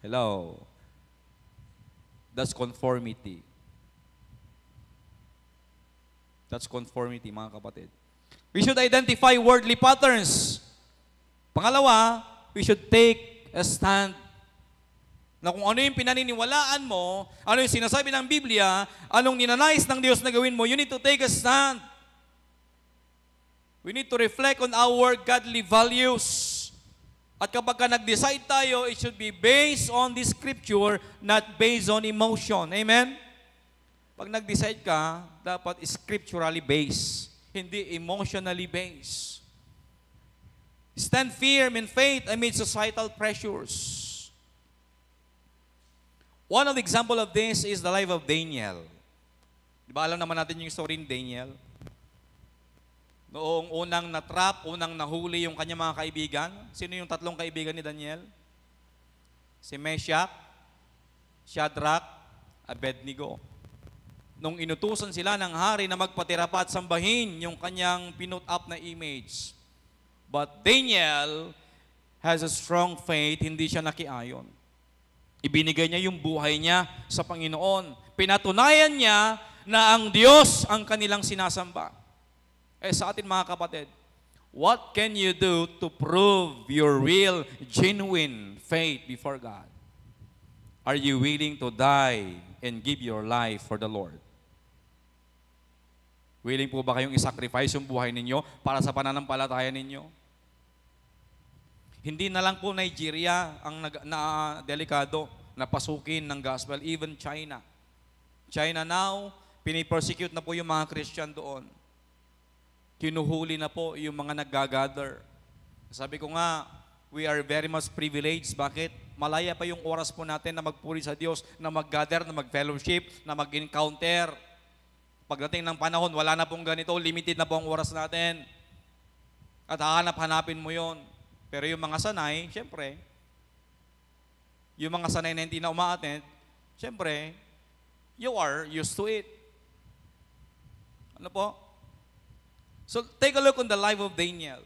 Hello? That's conformity. That's conformity, mga kapatid. We should identify worldly patterns. Pangalawa, we should take a stand. Na kung ano yung pinaniniwalaan mo, ano yung sinasabi ng Biblia, anong ninanais ng Diyos na gawin mo, you need to take a stand. We need to reflect on our godly values. At kapag ka nag-decide tayo, it should be based on the scripture, not based on emotion. Amen? Pag nag-decide ka, dapat scripturally based, hindi emotionally based. Stand firm in faith amid societal pressures. One of the example of this is the life of Daniel. Di ba alam naman natin yung story ni Daniel? Noong unang natrap, unang nahuli yung kanyang mga kaibigan. Sino yung tatlong kaibigan ni Daniel? Si Meshach, Shadrach, Abednego. Nung inutusan sila ng hari na magpatira pa at sambahin yung kanyang pinut up na image. But Daniel has a strong faith, hindi siya nakiayon. Ibinigay niya yung buhay niya sa Panginoon. Pinatunayan niya na ang Diyos ang kanilang sinasamba. Sa atin mga kapatid, what can you do to prove your real, genuine faith before God? Are you willing to die and give your life for the Lord? Willing po ba kayong isacrifice yung buhay ninyo para sa pananampalataya ninyo? Hindi na lang po Nigeria ang delikado na pasukin ng gospel, even China. China now, pinipersecute na po yung mga Christian doon. Kinuhuli na po yung mga nag-gather. Sabi ko nga, we are very much privileged. Bakit? Malaya pa yung oras po natin na magpuri sa Diyos, na mag-gather, na mag-fellowship, na mag-encounter. Pagdating ng panahon, wala na pong ganito, limited na po ang oras natin. At hahanap-hanapin mo yon. Pero yung mga sanay, syempre, yung mga sanay na hindi na uma-attend, syempre, you are used to it. Ano po? So, take a look on the life of Daniel.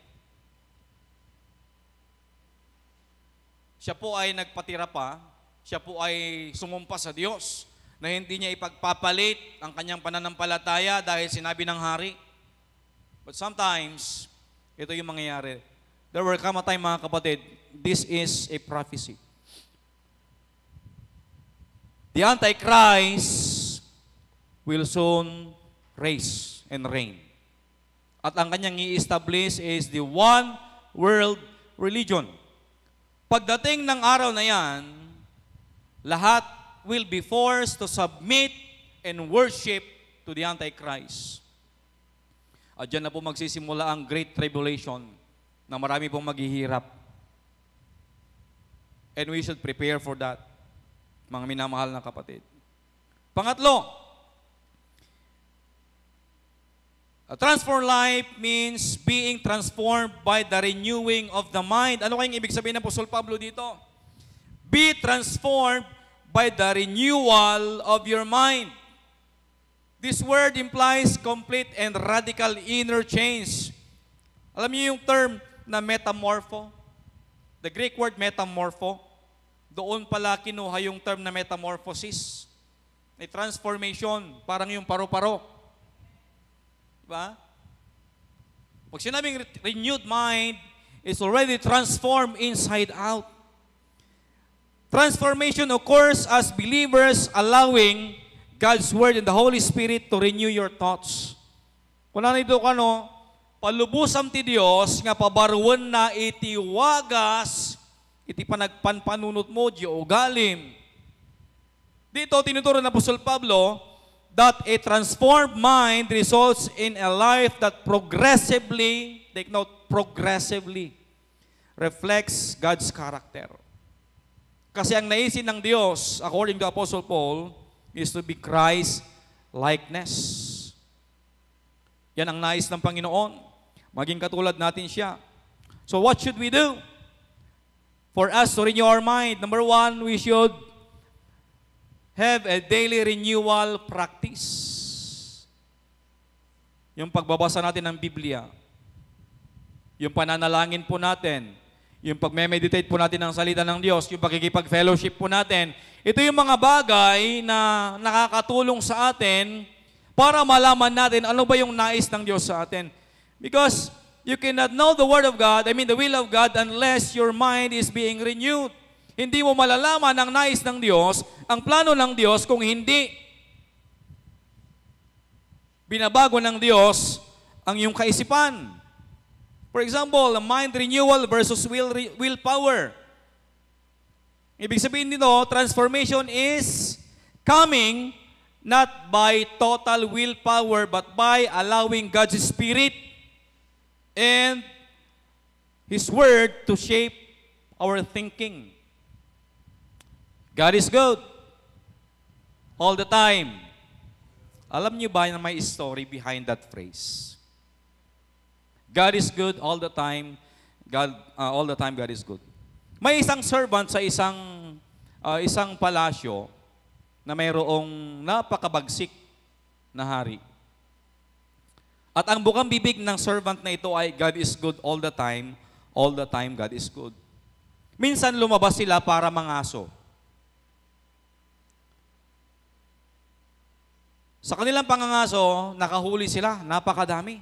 Siya po ay nagpatira pa, siya po ay sumumpa sa Diyos na hindi niya ipagpapalit ang kanyang pananampalataya dahil sinabi ng hari. But sometimes, ito yung mangyayari. There will come a time, mga kapatid, this is a prophecy. The Antichrist will soon rise and reign. At ang kanyang i-establish is the one world religion. Pagdating ng araw na yan, lahat will be forced to submit and worship to the Antichrist. At dyan na po magsisimula ang Great Tribulation na marami pong maghihirap. And we should prepare for that, mga minamahal na kapatid. Pangatlo, a transformed life means being transformed by the renewing of the mind. Ano kayong ibig sabihin ng Apostol Pablo dito? Be transformed by the renewal of your mind. This word implies complete and radical inner change. Alam niyo yung term na metamorpho? The Greek word metamorpho. Doon pala kinuha yung term na metamorphosis. May transformation, parang yung paru-paro. Diba? Pag sinabing renewed mind, is already transformed inside out. Transformation occurs as believers allowing God's Word and the Holy Spirit to renew your thoughts. Kung nandito ka, no, palubusam ti Diyos, nga pabaruan na iti wagas, iti panagpanpanunot mo, di ugalim. Dito, tinuturo ng Apostol Pablo, that a transformed mind results in a life that progressively, take note, progressively, reflects God's character. Kasi ang naisin ng Diyos, according to Apostle Paul, is to be Christ-likeness. Yan ang nais ng Panginoon. Maging katulad natin siya. So what should we do? For us to renew our mind, number one, we should have a daily renewal practice. Yung pagbabasa natin ng Biblia, yung pananalangin po natin, yung pagme-meditate po natin ng salita ng Diyos, yung pakikipag-fellowship po natin, ito yung mga bagay na nakakatulong sa atin para malaman natin ano ba yung nais ng Diyos sa atin. Because you cannot know the Word of God, the will of God, unless your mind is being renewed. Hindi mo malalaman ang nais ng Diyos, ang plano ng Diyos, kung hindi binabago ng Diyos ang iyong kaisipan. For example, mind renewal versus willpower. Ibig sabihin nito, transformation is coming not by total willpower, but by allowing God's Spirit and His Word to shape our thinking. God is good all the time. Alam niyo ba na may story behind that phrase? God is good all the time. All the time God is good. May isang servant sa isang palasyo na mayroong napakabagsik na hari. At ang bukang bibig ng servant na ito ay God is good all the time God is good. Minsan lumabas sila para mangaso. Sa kanilang pangangaso, nakahuli sila, napakadami.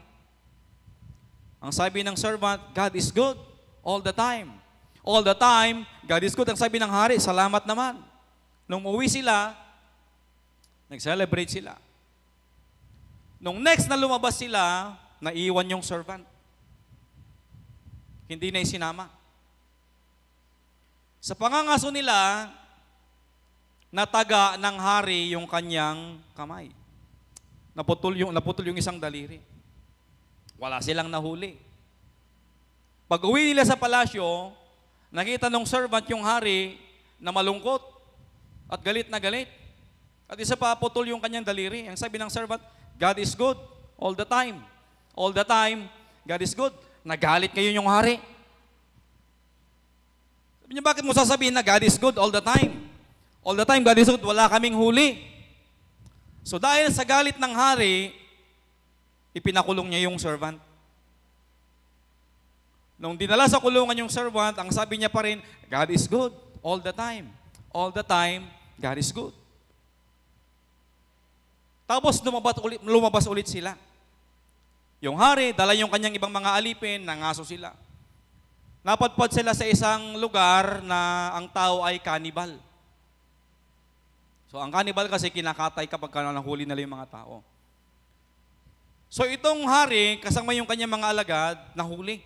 Ang sabi ng servant, God is good all the time. All the time, God is good. Ang sabi ng hari, salamat naman. Nung uwi sila, nag-celebrate sila. Nung next na lumabas sila, naiwan yung servant. Hindi na isinama. Sa pangangaso nila, nataga ng hari yung kanyang kamay. Naputol yung isang daliri. Wala silang nahuli. Pag uwi nila sa palasyo, nakita nung servant yung hari na malungkot at galit na galit. At isa pa, putol yung kanyang daliri. Ang sabi ng servant, God is good all the time. All the time, God is good. Nagalit ngayon yung hari. Sabi niya, bakit mo sasabihin na God is good all the time? All the time, God is good. Wala kaming huli. So dahil sa galit ng hari, ipinakulong niya yung servant. Nung dinala sa kulungan yung servant, ang sabi niya pa rin, God is good all the time. All the time, God is good. Tapos lumabas ulit sila. Yung hari, dala yung kanyang ibang mga alipin, nangaso sila. Napadpad sila sa isang lugar na ang tao ay cannibal. So ang cannibal kasi kinakatay kapag nahuli nila yung mga tao. So itong hari, kasama yung kanyang mga alagad, nahuli.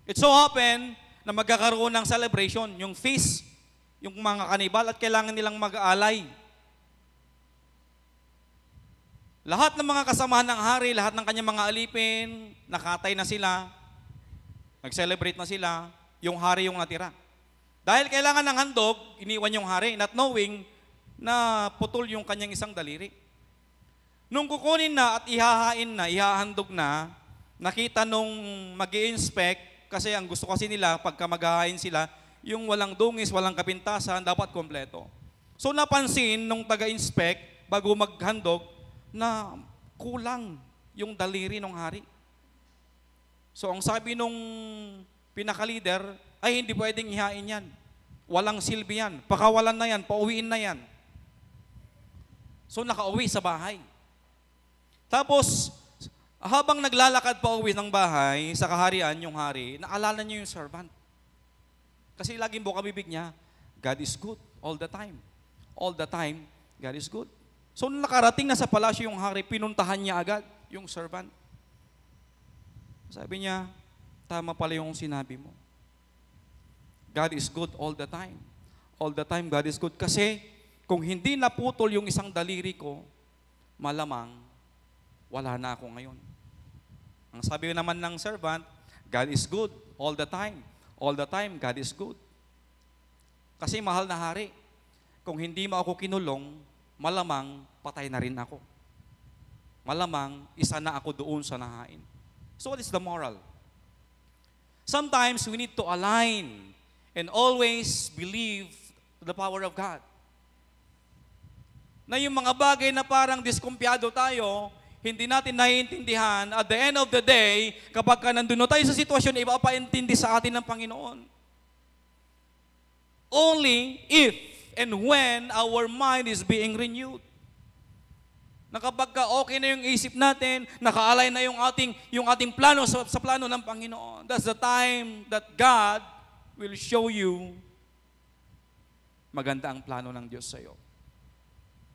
It so happen na magkakaroon ng celebration, yung feast, yung mga cannibal, at kailangan nilang mag-aalay. Lahat ng mga kasamahan ng hari, lahat ng kanyang mga alipin, nakatay na sila, nag-celebrate na sila, yung hari yung natira. Dahil kailangan ng handog, iniwan yung hari, not knowing na putol yung kanyang isang daliri. Nung kukunin na at ihahandog na, nakita nung mag-i-inspect, kasi ang gusto kasi nila, pagka maghahain sila, yung walang dungis, walang kapintasan, dapat kompleto. So napansin nung taga-inspect, bago maghandog, na kulang yung daliri ng hari. So ang sabi nung pinaka-leader, ay hindi pwedeng ihain yan. Walang silbi yan. Pakawalan na yan, pauwiin na yan. So nakauwi sa bahay. Tapos, habang naglalakad pa uwi ng bahay, sa kaharian, yung hari, naalala niya yung servant. Kasi laging bukabibig niya, God is good all the time. All the time, God is good. So nung nakarating na sa palasyo yung hari, pinuntahan niya agad yung servant. Sabi niya, tama pala yung sinabi mo. God is good all the time. All the time, God is good. Kasi, kung hindi naputol yung isang daliri ko, malamang wala na ako ngayon. Ang sabi naman ng servant, God is good all the time. All the time, God is good. Kasi mahal na hari, kung hindi mo ako kinulong, malamang patay na rin ako. Malamang isa na ako doon sa nahain. So what is the moral? Sometimes we need to align and always believe the power of God. Na yung mga bagay na parang diskumpiyado tayo, hindi natin naiintindihan, at the end of the day, kapag ka nandun tayo sa sitwasyon, ipapaintindi sa atin ng Panginoon. Only if and when our mind is being renewed. Na kapag ka okay na yung isip natin, naka-align na yung ating plano sa plano ng Panginoon, that's the time that God will show you maganda ang plano ng Diyos sa iyo.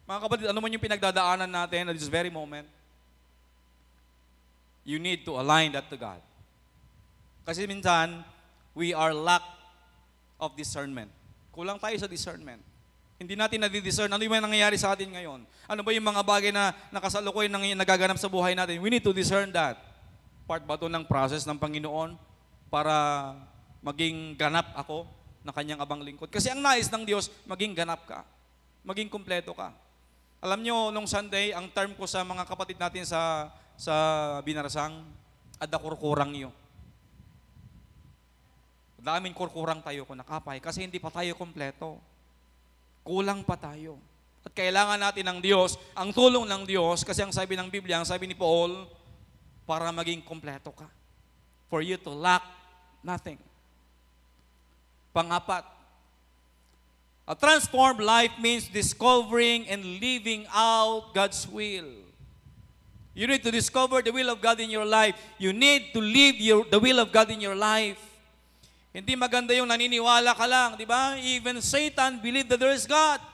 Mga kapatid, ano man yung pinagdadaanan natin at this very moment, you need to align that to God. Kasi minsan, we are lack of discernment. Kulang tayo sa discernment. Hindi natin nadi-discern ano yung nangyayari sa atin ngayon. Ano ba yung mga bagay na nakasalukuy nagaganap sa buhay natin. We need to discern that. Part ba ito ng process ng Panginoon para maging ganap ako na kanyang abang lingkod? Kasi ang nais ng Diyos, maging ganap ka. Maging kumpleto ka. Alam nyo, nung Sunday, ang term ko sa mga kapatid natin sa Binarasang, adakurkurang yun. Daming kurkurang tayo kung nakapay kasi hindi pa tayo kompleto. Kulang pa tayo. At kailangan natin ng Diyos, ang tulong ng Diyos, kasi ang sabi ng Biblia, ang sabi ni Paul, para maging kompleto ka. For you to lack nothing. Pangapat, a transformed life means discovering and living out God's will. You need to discover the will of God in your life. You need to live the will of God in your life. Hindi maganda yung naniniwala ka lang, di ba? Even Satan believed that there is God.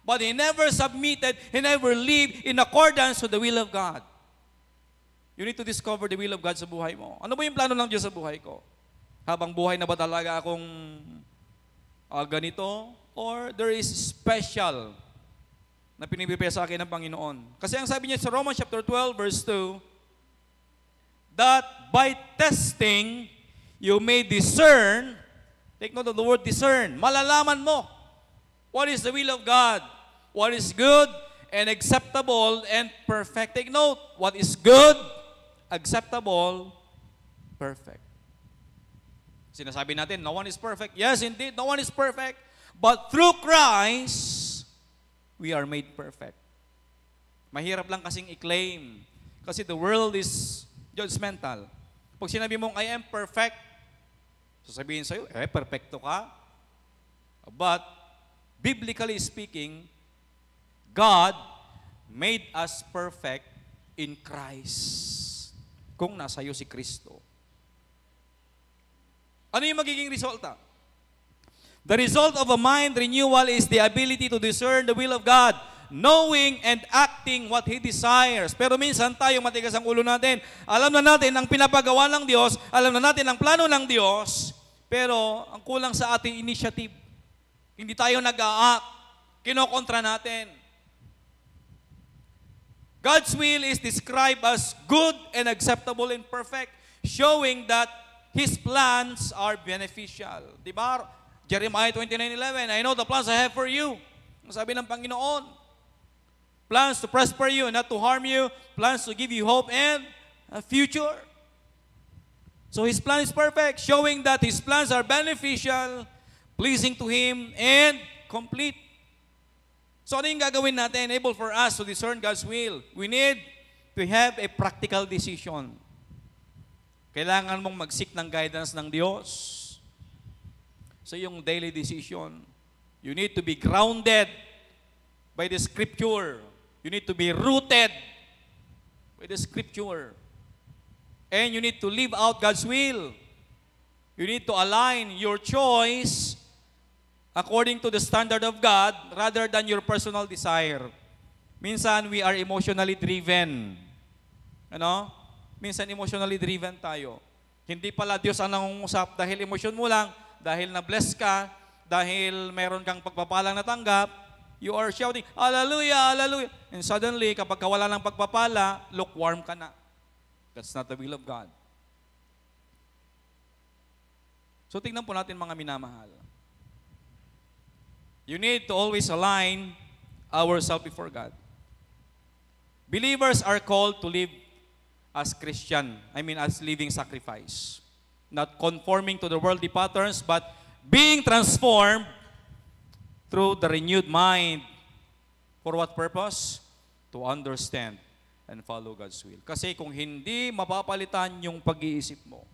But he never submitted, he never lived in accordance with the will of God. You need to discover the will of God sa buhay mo. Ano ba yung plano ng Diyos sa buhay ko? Habang buhay na ba talaga akong ganito? Or there is special na piniprepare sa akin ng Panginoon? Kasi ang sabi niya sa Romans chapter 12 verse 2, that by testing, you may discern, take note of the word discern, malalaman mo what is the will of God, what is good and acceptable and perfect. Take note, what is good, acceptable, perfect. Sinasabi natin, no one is perfect. Yes, indeed, no one is perfect. But through Christ, we are made perfect. Mahirap lang kasing i-claim. Kasi the world is judgmental. Pag sinabi mong, I am perfect, sasabihin sa'yo, perfecto ka. But, biblically speaking, God made us perfect in Christ. Kung nasa iyo si Kristo. Ano yung magiging resulta? The result of a mind renewal is the ability to discern the will of God, knowing and acting what He desires. Pero minsan tayo matigas ang ulo natin. Alam na natin ang pinapagawa ng Diyos, alam na natin ang plano ng Diyos, pero ang kulang sa ating initiative. Hindi tayo nag-a-act. Kinokontra natin. God's will is described as good and acceptable and perfect, showing that His plans are beneficial. Diba? Jeremiah 29:11, I know the plans I have for you. Ang sabi ng Panginoon, plans to prosper you and not to harm you, plans to give you hope and a future. So His plan is perfect, showing that His plans are beneficial, pleasing to Him, and complete. So ano yung gagawin natin? Able for us to discern God's will. We need to have a practical decision. Kailangan mong mag-seek ng guidance ng Diyos sa iyong daily decision. You need to be grounded by the Scripture. You need to be rooted by the Scripture. And you need to live out God's will. You need to align your choice according to the standard of God rather than your personal desire. Minsan, we are emotionally driven. Ano? Minsan, emotionally driven tayo. Hindi pala Diyos ang nangungusap dahil emosyon mo lang, dahil na-bless ka, dahil meron kang pagpapalang natanggap, you are shouting, Hallelujah, Hallelujah. And suddenly, kapag wala ng pagpapala, lukewarm ka na. That's not the will of God. So, tingnan po natin mga minamahal. You need to always align ourselves before God. Believers are called to live as as living sacrifice. Not conforming to the worldly patterns, but being transformed through the renewed mind. For what purpose? To understand and follow God's will. Kasi kung hindi mapapalitan yung pag-iisip mo,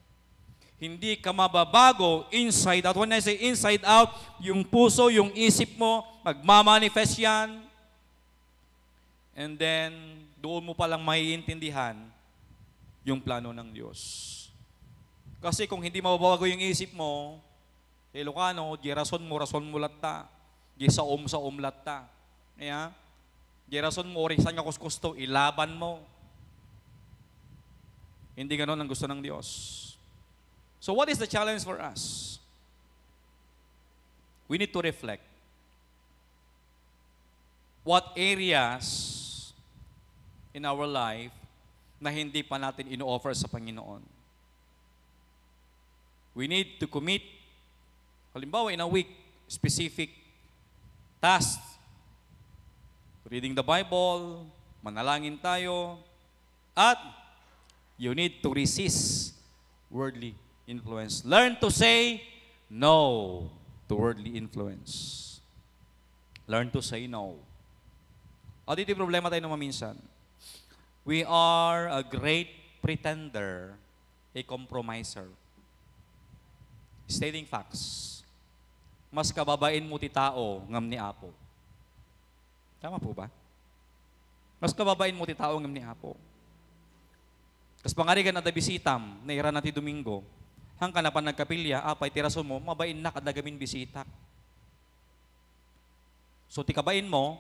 hindi ka mababago inside out. When I say inside out, yung puso, yung isip mo, magmamanifest yan. And then, doon mo palang maiintindihan yung plano ng Diyos. Kasi kung hindi mababago yung isip mo, sa Ilocano, di rason mo latta. Di sa latta. Yeah? Di rason mo, orisan nga kuskusto, ilaban mo. Hindi ganon ang gusto ng Diyos. So what is the challenge for us? We need to reflect. What areas in our life na hindi pa natin ino-offer sa Panginoon? We need to commit, halimbawa in a week, specific tasks. Reading the Bible, manalangin tayo, at you need to resist worldly influence. Learn to say no to worldly influence. Learn to say no. At ito yung problema tayo naman minsan. We are a great pretender, a compromiser. Stating facts. Mas kababain mo ti tao ngam ni Apo. Tama po ba? Mas kababain mo ti tao ngam ni Apo. Kas pangarigan na da bisitam, naira na ti Domingo, hang ka na pa nagkapilya, apay tiraso mo, mabain na kadagamin bisita. So ti kabain mo,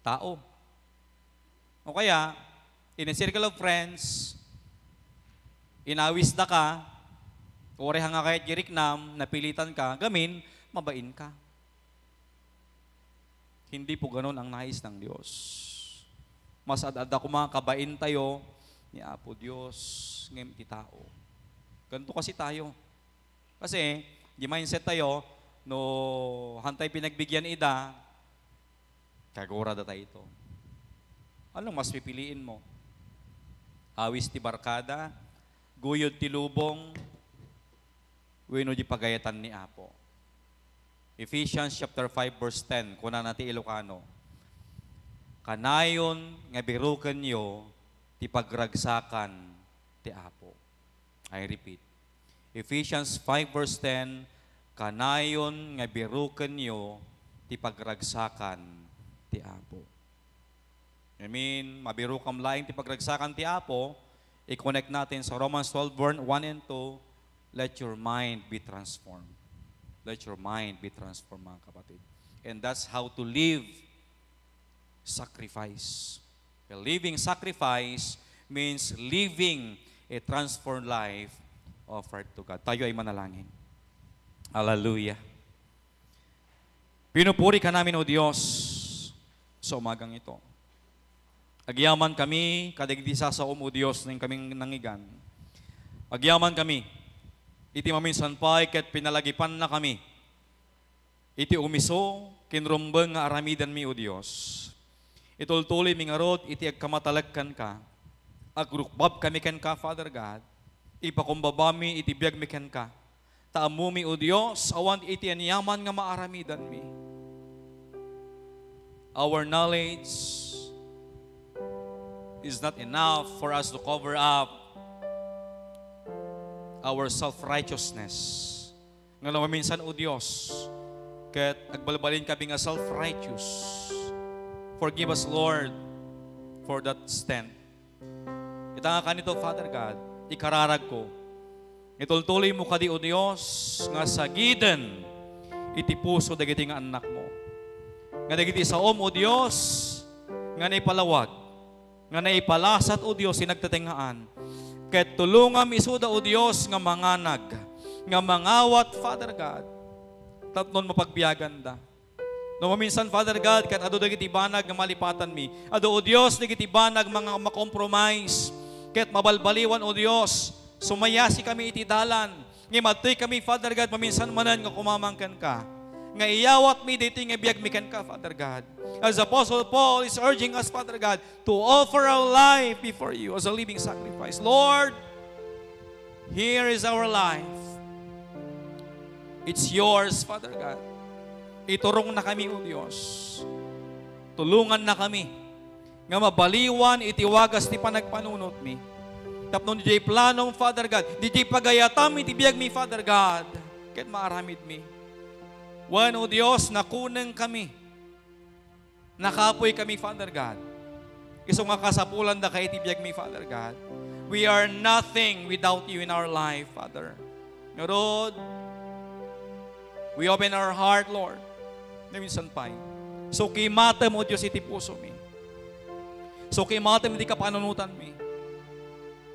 tao. O kaya, in a circle of friends, inawis na ka, ore nga kahit giriknam, napilitan ka, gamin, mabain ka. Hindi po ganun ang nais ng Diyos. Mas adada ko mga kabain tayo, ni Apo Diyos, ngayon ti tao. Ganito kasi tayo. Kasi, di mindset tayo, no hantay pinagbigyan ida, kagura da tayo ito. Anong mas pipiliin mo? Awis ti barkada, guyod ti lubong, wino di pagayatan ni Apo. Ephesians chapter 5 verse 10, kuna natin Ilocano, kanayon nga biruken nyo, ti pagragsakan ti Apo. I repeat. Ephesians 5 verse 10, kanayon nga biruken nyo, ti pagragsakan ti Apo. I mean, mabiru kam laing ti pagragsakan ti Apo, i-connect natin sa Romans 12, 1 and 2, let your mind be transformed. Let your mind be transformed, mga kapatid. And that's how to live sacrifice. A living sacrifice means living a transformed life offered to God. Tayo ay manalangin. Hallelujah. Pinupuri ka namin, O Diyos, sa umagang ito. Agyaman kami, kadigdisa sa O Diyos, ng kaming nangigan. Agyaman kami, iti maminsan pa, ket pinalagipan na kami. Iti umiso, kinrumbeng nga aramidan mi, O Diyos. Itultuloy mi nga rod, iti agkamatalagkan ka. Agrukbab kami ken ka, Father God. Ipakumbabami, iti biyag mi ken ka. Taamumi, O Diyos, awan iti anyaman nga maaramidan mi. Our knowledge is not enough for us to cover up our self-righteousness. Nga naman minsan, O Diyos, ket agbalbalin kami nga self-righteous. Forgive us, Lord, for that stand. Ita nga kanito, Father God, ikararag ko. Itultuloy mo kadi, O Diyos, nga sagidan iti puso dagiti nga anak mo. Nga dagiti sa O Diyos, nga naipalawag, nga naipalasat, O Diyos, sinagtatingaan. Ket tulungam isuda, O Diyos, nga manganag, nga mangawat, Father God, tatnon mapagbiyagan da. No maminsan, Father God, ket ado dagiti banag nga malipatan mi. Ado, O Diyos, dagiti banag mga makompromise, ket mabalbaliwan, O Diyos, sumayasi kami iti dalan. Ngimatoy kami, Father God, maminsan manan nga kumamangkan ka. Nga iyawat mi dito nga biyag mi ken ka, Father God. As Apostle Paul is urging us, Father God, to offer our life before you as a living sacrifice. Lord, here is our life. It's yours, Father God. Iturong na kami, O Diyos. Tulungan na kami. Nga mabaliwan, itiwagas ti panagpanunot mi. Tapno di planong, Father God. Di pagayatam, itibiyag mi, Father God. Ket maaramid mi. Wan, O Diyos, nakunang kami. Nakapoy kami, Father God. Iso nga kasapulan da kay itibiyag mi, Father God. We are nothing without you in our life, Father. Lord, we open our heart, Lord. Naminsan pa. So kimatem, O Diyos, iti puso mi. So kimatem, di ka panunutan mi.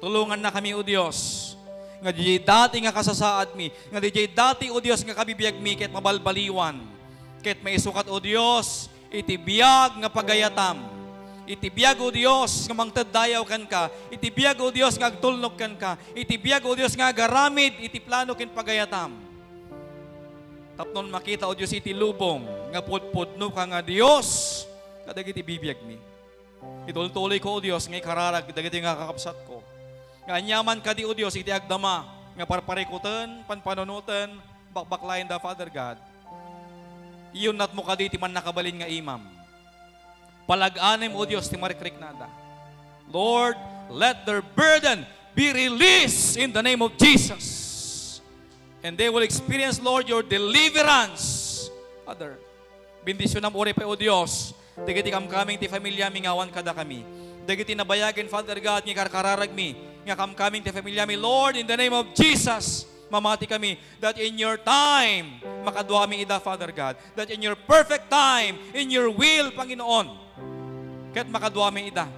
Tulungan na kami, O Diyos. Nga di dati nga kasasaad mi. Nga di dati, O Diyos, nga kabibiyag mi, ket mabalbaliwan. Ket maisukat, O Diyos, itibiyag nga pagayatam. Itibiyag, O Diyos, nga mangtadayaw kan ka. Itibiyag, O Diyos, nga agtulnog kan ka. Itibiyag, O Diyos, nga agaramid, itiplano ken pagayatam. Tapnon makita, O Diyos, iti lubong, nga pudpudno ka nga Diyos, kadagiti bibiyag mi. Itultuloy ko, O Diyos, nga ikararag, dagiti nga kakapsat ko. Nga anyaman ka di, O Diyos, iti agdama, nga parparikutan, panpanunutan, bakbaklayan da, Father God. Iyon nat mo ka di, ti man nakabalin nga imam. Palag-anim, O Diyos, ti marikrik nada. Lord, let their burden be released in the name of Jesus. And they will experience, Lord, your deliverance. Father, bendisyon nam uri pa, O Diyos, dagiti kamkaming ti familia mi ngawan kada kami. Dagiti nabayagin, Father God, nga karkararag mi, nga kamkaming ti familia mi, Lord, in the name of Jesus, mamati kami, that in your time, makadwa mi ida, Father God, that in your perfect time, in your will, Panginoon, ket makadwa mi ida.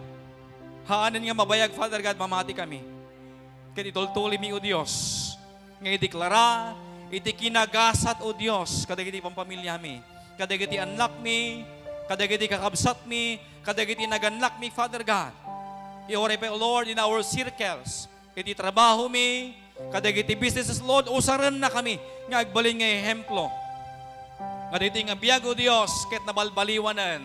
Haanan nga mabayag, Father God, mamati kami. ket itultuli mi, O Dios, nga ideklara, iti kinagasat, O Dios, kadagiti pampamilya mi, kadagiti anak mi, kadagiti kakabsat mi, kadagiti naganlak mi, Father God. Iore pa, Lord, in our circles, iti trabaho mi, kadagiti businesses, Lord, usaran na kami, nga agbalin nga ehemplo. Nga dito nga biyag, O Dios, ket nabalbaliwanan,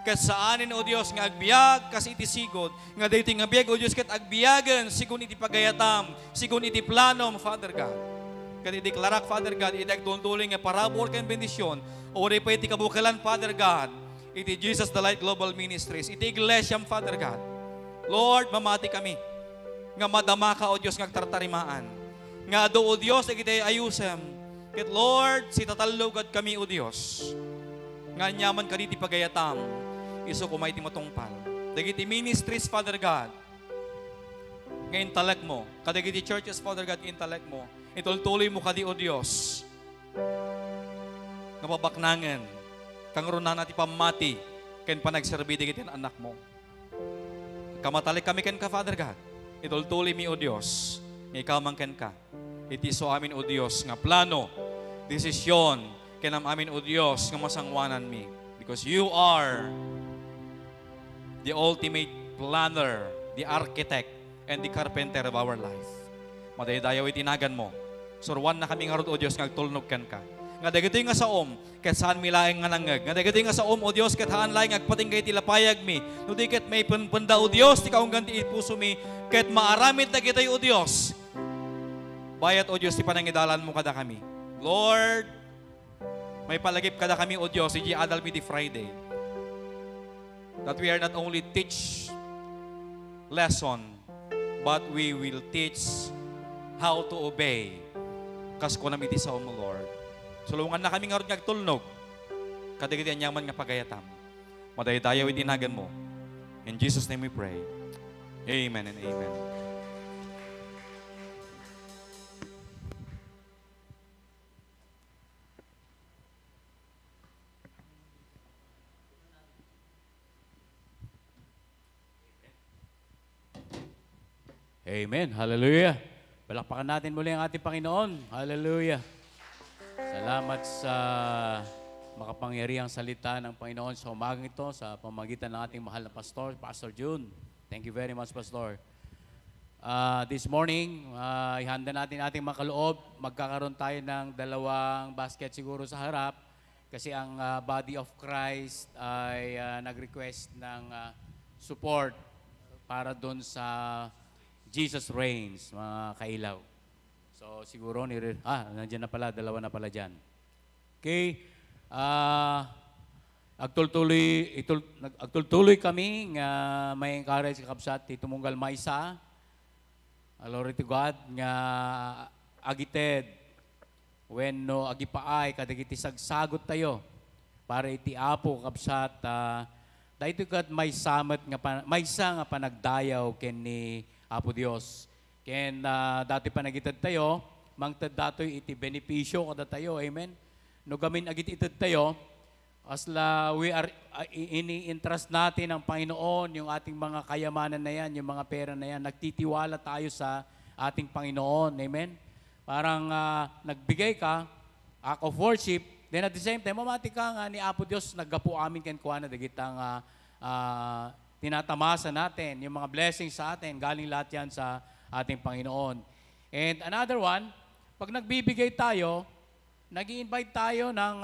ket saanin, O Dios, nga agbiag, kas iti sigod, nga dito nga biyag, O Dios, ket agbiagan, sigun iti pagayatam, sigun iti planom, Father God. Ket ideklarak, Father God, iti agtuntuling nga parabor ken bendisyon, ore pa iti kabukalan, Father God, iti Jesus the Light Global Ministries, iti iglesyam, Father God. Lord, mamati kami, nga madama ka, O Diyos, nga agtartarimaan. Nga do, O Diyos, iti ayusem. Ket Lord, si tatalugad kami, O Diyos. Nga nyaman ka diti pagayatam, iso kumay ti matungpal. Dagiti ministries, Father God, nga intalek mo. Kadagiti churches, Father God, intalek mo. Itultuloy mo kadi, O Diyos. Nga babaknangan, kang runan at ipamati, ken panagserbi digiti anak mo. Kamatalik kami ken ka, Father God. Itultuloy mi, O Diyos, nga ikaw mangken ka. Iti so amin, O Diyos, nga plano, desisyon, kenam amin, O Diyos, nga masangwanan mi. Because you are the ultimate planner, the architect, and the carpenter of our life. Madaydayaw itinagan mo. Surwan na kami nga rod, O Diyos, nga agtulnog ken ka. Nga dagiti nga saom, ket saan mi laeng nga nangag. Nga dagiti nga saom, O Dios, ket haan laeng agpatinggay ti lapayag mi. No di ket may panda, O Dios, ti kaunggan ti ipuso mi, ket maaramid na kitay, O Dios. Bayat, O Dios, ti panangidalan mo kada kami. Lord, may palagip kada kami, O Dios, iti adal mi ti Friday. That we are not only teach lesson, but we will teach how to obey. Kasko na iti saom mo, Lord. Sulungan na kami nga ron ngagtulnog. Kadagiti anyaman nga pagayatam. Madaydayaw itinagan mo. In Jesus' name we pray. Amen and amen. Amen. Hallelujah. Palakpakan natin muli ang ating Panginoon. Hallelujah. Salamat sa makapangyarihang salita ng Panginoon sa umagang ito sa pamamagitan ng ating mahal na pastor, Pastor June. Thank you very much, Pastor. This morning, ihanda natin ating mga kaloob. Magkakaroon tayo ng 2 basket siguro sa harap kasi ang Body of Christ ay nag-request ng support para doon sa Jesus Reigns, mga kailaw. So siguro, nandiyan na pala, 2 na pala dyan. Okay, agtultuloy kami nga may encourage kakabsat ti tumunggal maysa. Glory to God nga agited when no agipaay kadagiti sagsagot tayo para iti apo kakabsat dahito kat may samet nga maysa nga panagdayaw ken ni Apo Dios. Ken dati pa nagitad tayo, mangtad datoy iti benepisyo kada tayo. Amen. No gamin agit itad tayo, asla we are ini-entrust natin ang Panginoon, yung ating mga kayamanan na yan, yung mga pera na yan. Nagtitiwala tayo sa ating Panginoon. Amen. Parang nagbigay ka, act of worship, then at the same time, mamati ka nga ni Apo Dios, naggapo amin ken kuha na dagitang tinatamasa natin, yung mga blessings sa atin, galing lahat yan sa ating Panginoon. And another one, pag nagbibigay tayo, nag-i-invite tayo ng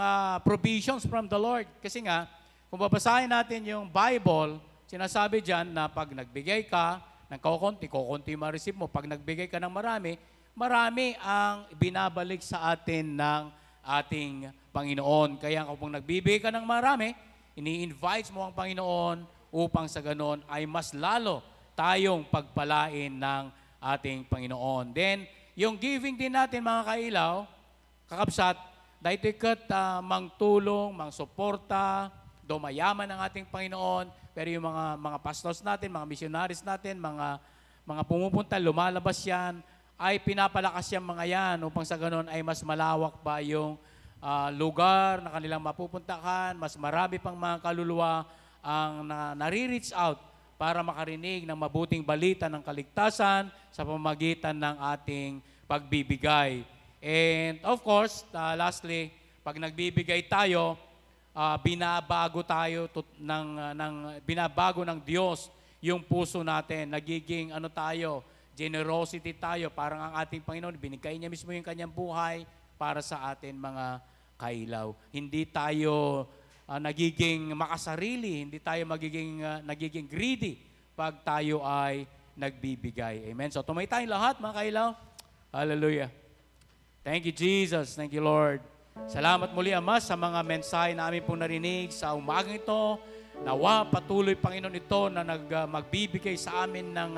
provisions from the Lord. Kasi nga, kung babasahin natin yung Bible, sinasabi dyan na pag nagbigay ka ng kukunti ma-receive mo. Pag nagbigay ka ng marami, marami ang binabalik sa atin ng ating Panginoon. Kaya kung nagbibigay ka ng marami, ini-invite mo ang Panginoon upang sa ganon ay mas lalo tayong pagpalain ng ating Panginoon. Then, yung giving din natin mga kailaw, kakabsat, dahil kat mangtulong, mangsuporta, dumayaman ng ating Panginoon, pero yung mga pastors natin, mga missionaries natin, mga pumupunta, lumalabas yan, ay pinapalakas yung mga yan upang sa ganon ay mas malawak pa yung lugar na kanilang mapupuntahan, mas marami pang mga kaluluwa ang nare-reach out para makarinig ng mabuting balita ng kaligtasan sa pamamagitan ng ating pagbibigay. And of course, lastly, pag nagbibigay tayo, binabago ng Diyos yung puso natin. Nagiging generosity tayo. Parang ang ating Panginoon, binigay niya mismo yung kanyang buhay para sa atin mga kailaw. Hindi tayo nagiging makasarili, hindi tayo nagiging greedy pag tayo ay nagbibigay. Amen. So tumay tayong lahat mga kailaw. Hallelujah. Thank you Jesus. Thank you Lord. Salamat muli Ama sa mga mensahe na amin pong narinig sa umagang ito. Nawa patuloy Panginoon ito na magbibigay sa amin ng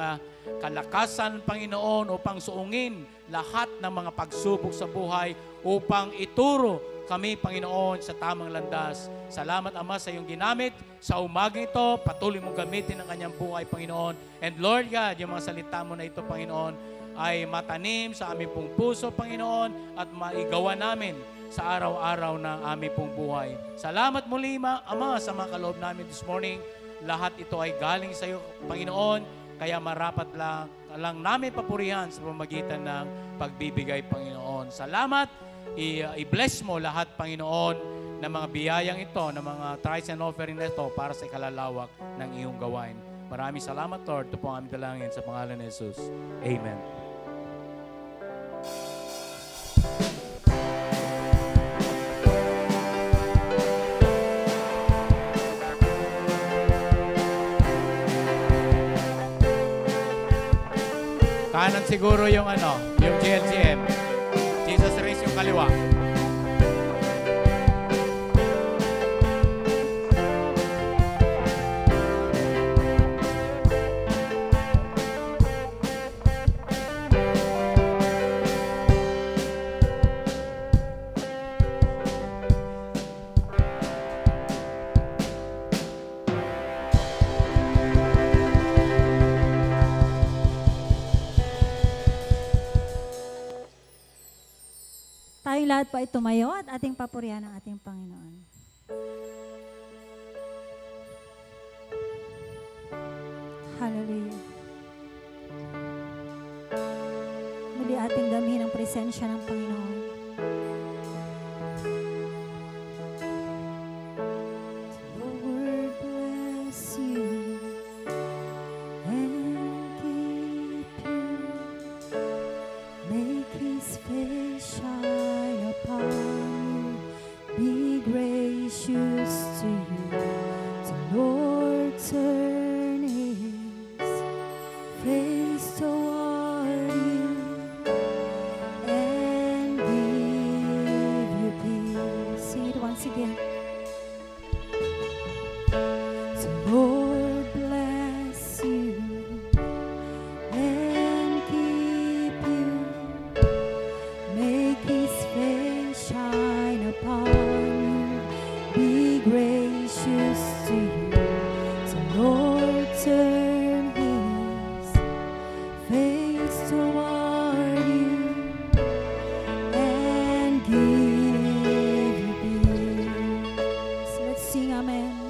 kalakasan Panginoon upang suungin lahat ng mga pagsubok sa buhay upang ituro kami, Panginoon, sa tamang landas. Salamat, Ama, sa iyong ginamit sa umagang ito. Patuloy mong gamitin ang kanyang buhay, Panginoon. And Lord God, yung mga salita mo na ito, Panginoon, ay matanim sa aming pong puso, Panginoon, at maigawa namin sa araw-araw ng aming pong buhay. Salamat muli, Ama, sa mga kaloob namin this morning. Lahat ito ay galing sa iyo, Panginoon, kaya marapat lang namin papurihan sa pamamagitan ng pagbibigay, Panginoon. Salamat. I-bless mo lahat, Panginoon, ng mga biyayang ito, ng mga tithes and offering na ito para sa ikalalawak ng iyong gawain. Maraming salamat, Lord. Ito po ang aming dalangin sa pangalan ni Jesus. Amen. Kanan siguro yung yung GLCM. Jesus raise yung kaliwa. Tayong lahat po ay tumayo at ating papurihan ang ating Panginoon. Hallelujah. Muli ating damihin ang presensya ng Panginoon. The Lord bless you and keep you. Make His face shine upon you, be gracious to you. The Lord turn His face toward you and give you peace. Sing it once again. The Lord bless you and keep you. Make His face shine upon you, be gracious to you. The Lord turn His face toward you and give you peace. Let's sing Amen.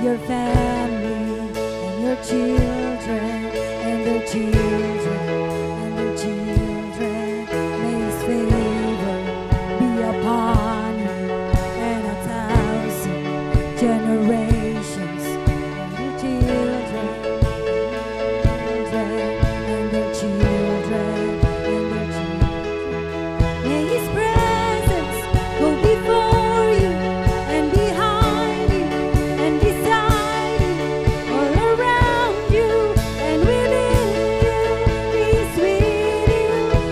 Your family and your children and their children and their children. May His favor be upon you and 1,000 generations and your children and their children and their children. May His presence go before you and behind you and beside you, all around you and within you. He's with you,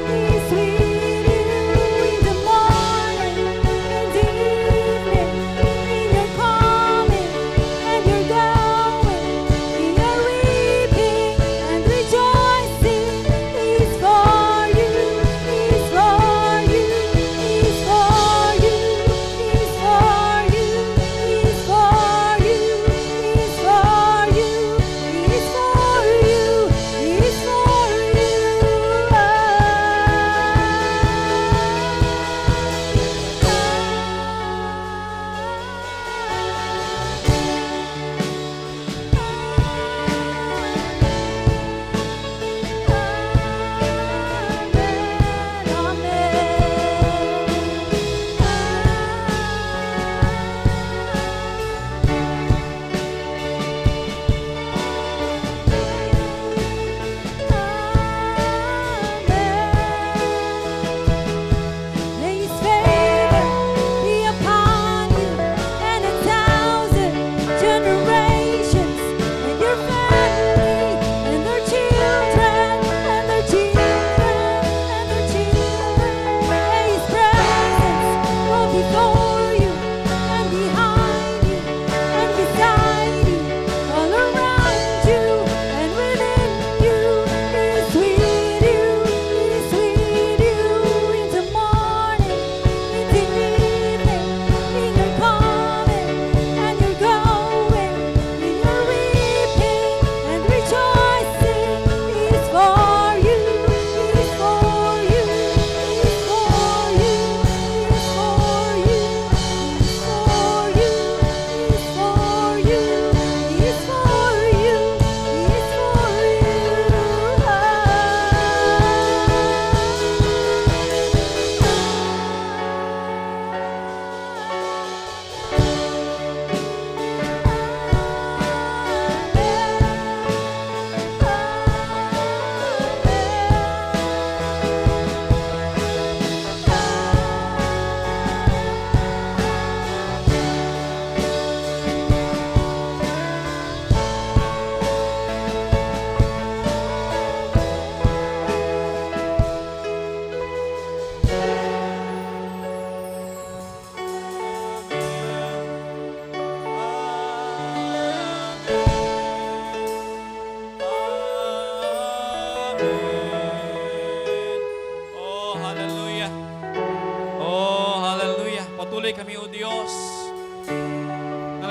He's with you.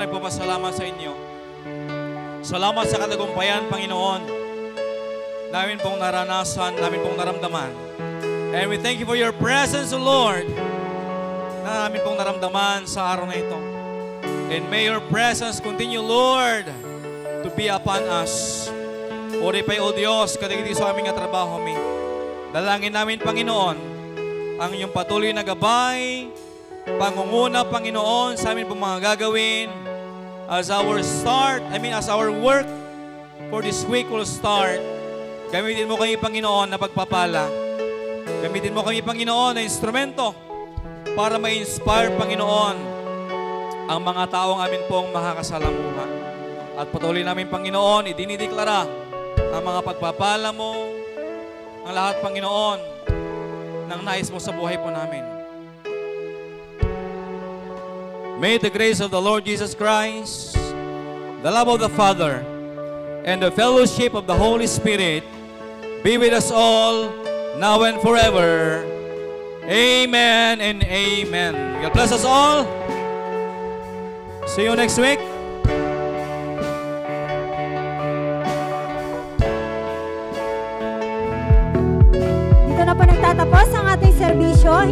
nagpapasalamat sa inyo. Salamat sa katagumpayan, Panginoon. Namin pong naranasan, namin pong naramdaman. And we thank you for your presence, O Lord, na namin pong naramdaman sa araw na ito. And may your presence continue, Lord, to be upon us. Ori pa, O Diyos, kadigiti sa aming trabaho, mi. Dalangin namin, Panginoon, ang iyong patuloy na gabay, pangunguna, Panginoon, sa amin pong mga gagawin as our work for this week will start. Gamitin mo kami, Panginoon, na pagpapala. Gamitin mo kami, Panginoon, na instrumento para ma-inspire, Panginoon, ang mga taong amin pong makakasalamuha. At patuloy namin, Panginoon, idinideklara ang mga pagpapala mo, ang lahat, Panginoon, ng nais mo sa buhay po namin. May the grace of the Lord Jesus Christ, the love of the Father, and the fellowship of the Holy Spirit be with us all, now and forever. Amen and amen. God bless us all. See you next week. Dito na po nagtatapos ang ating serbisyo.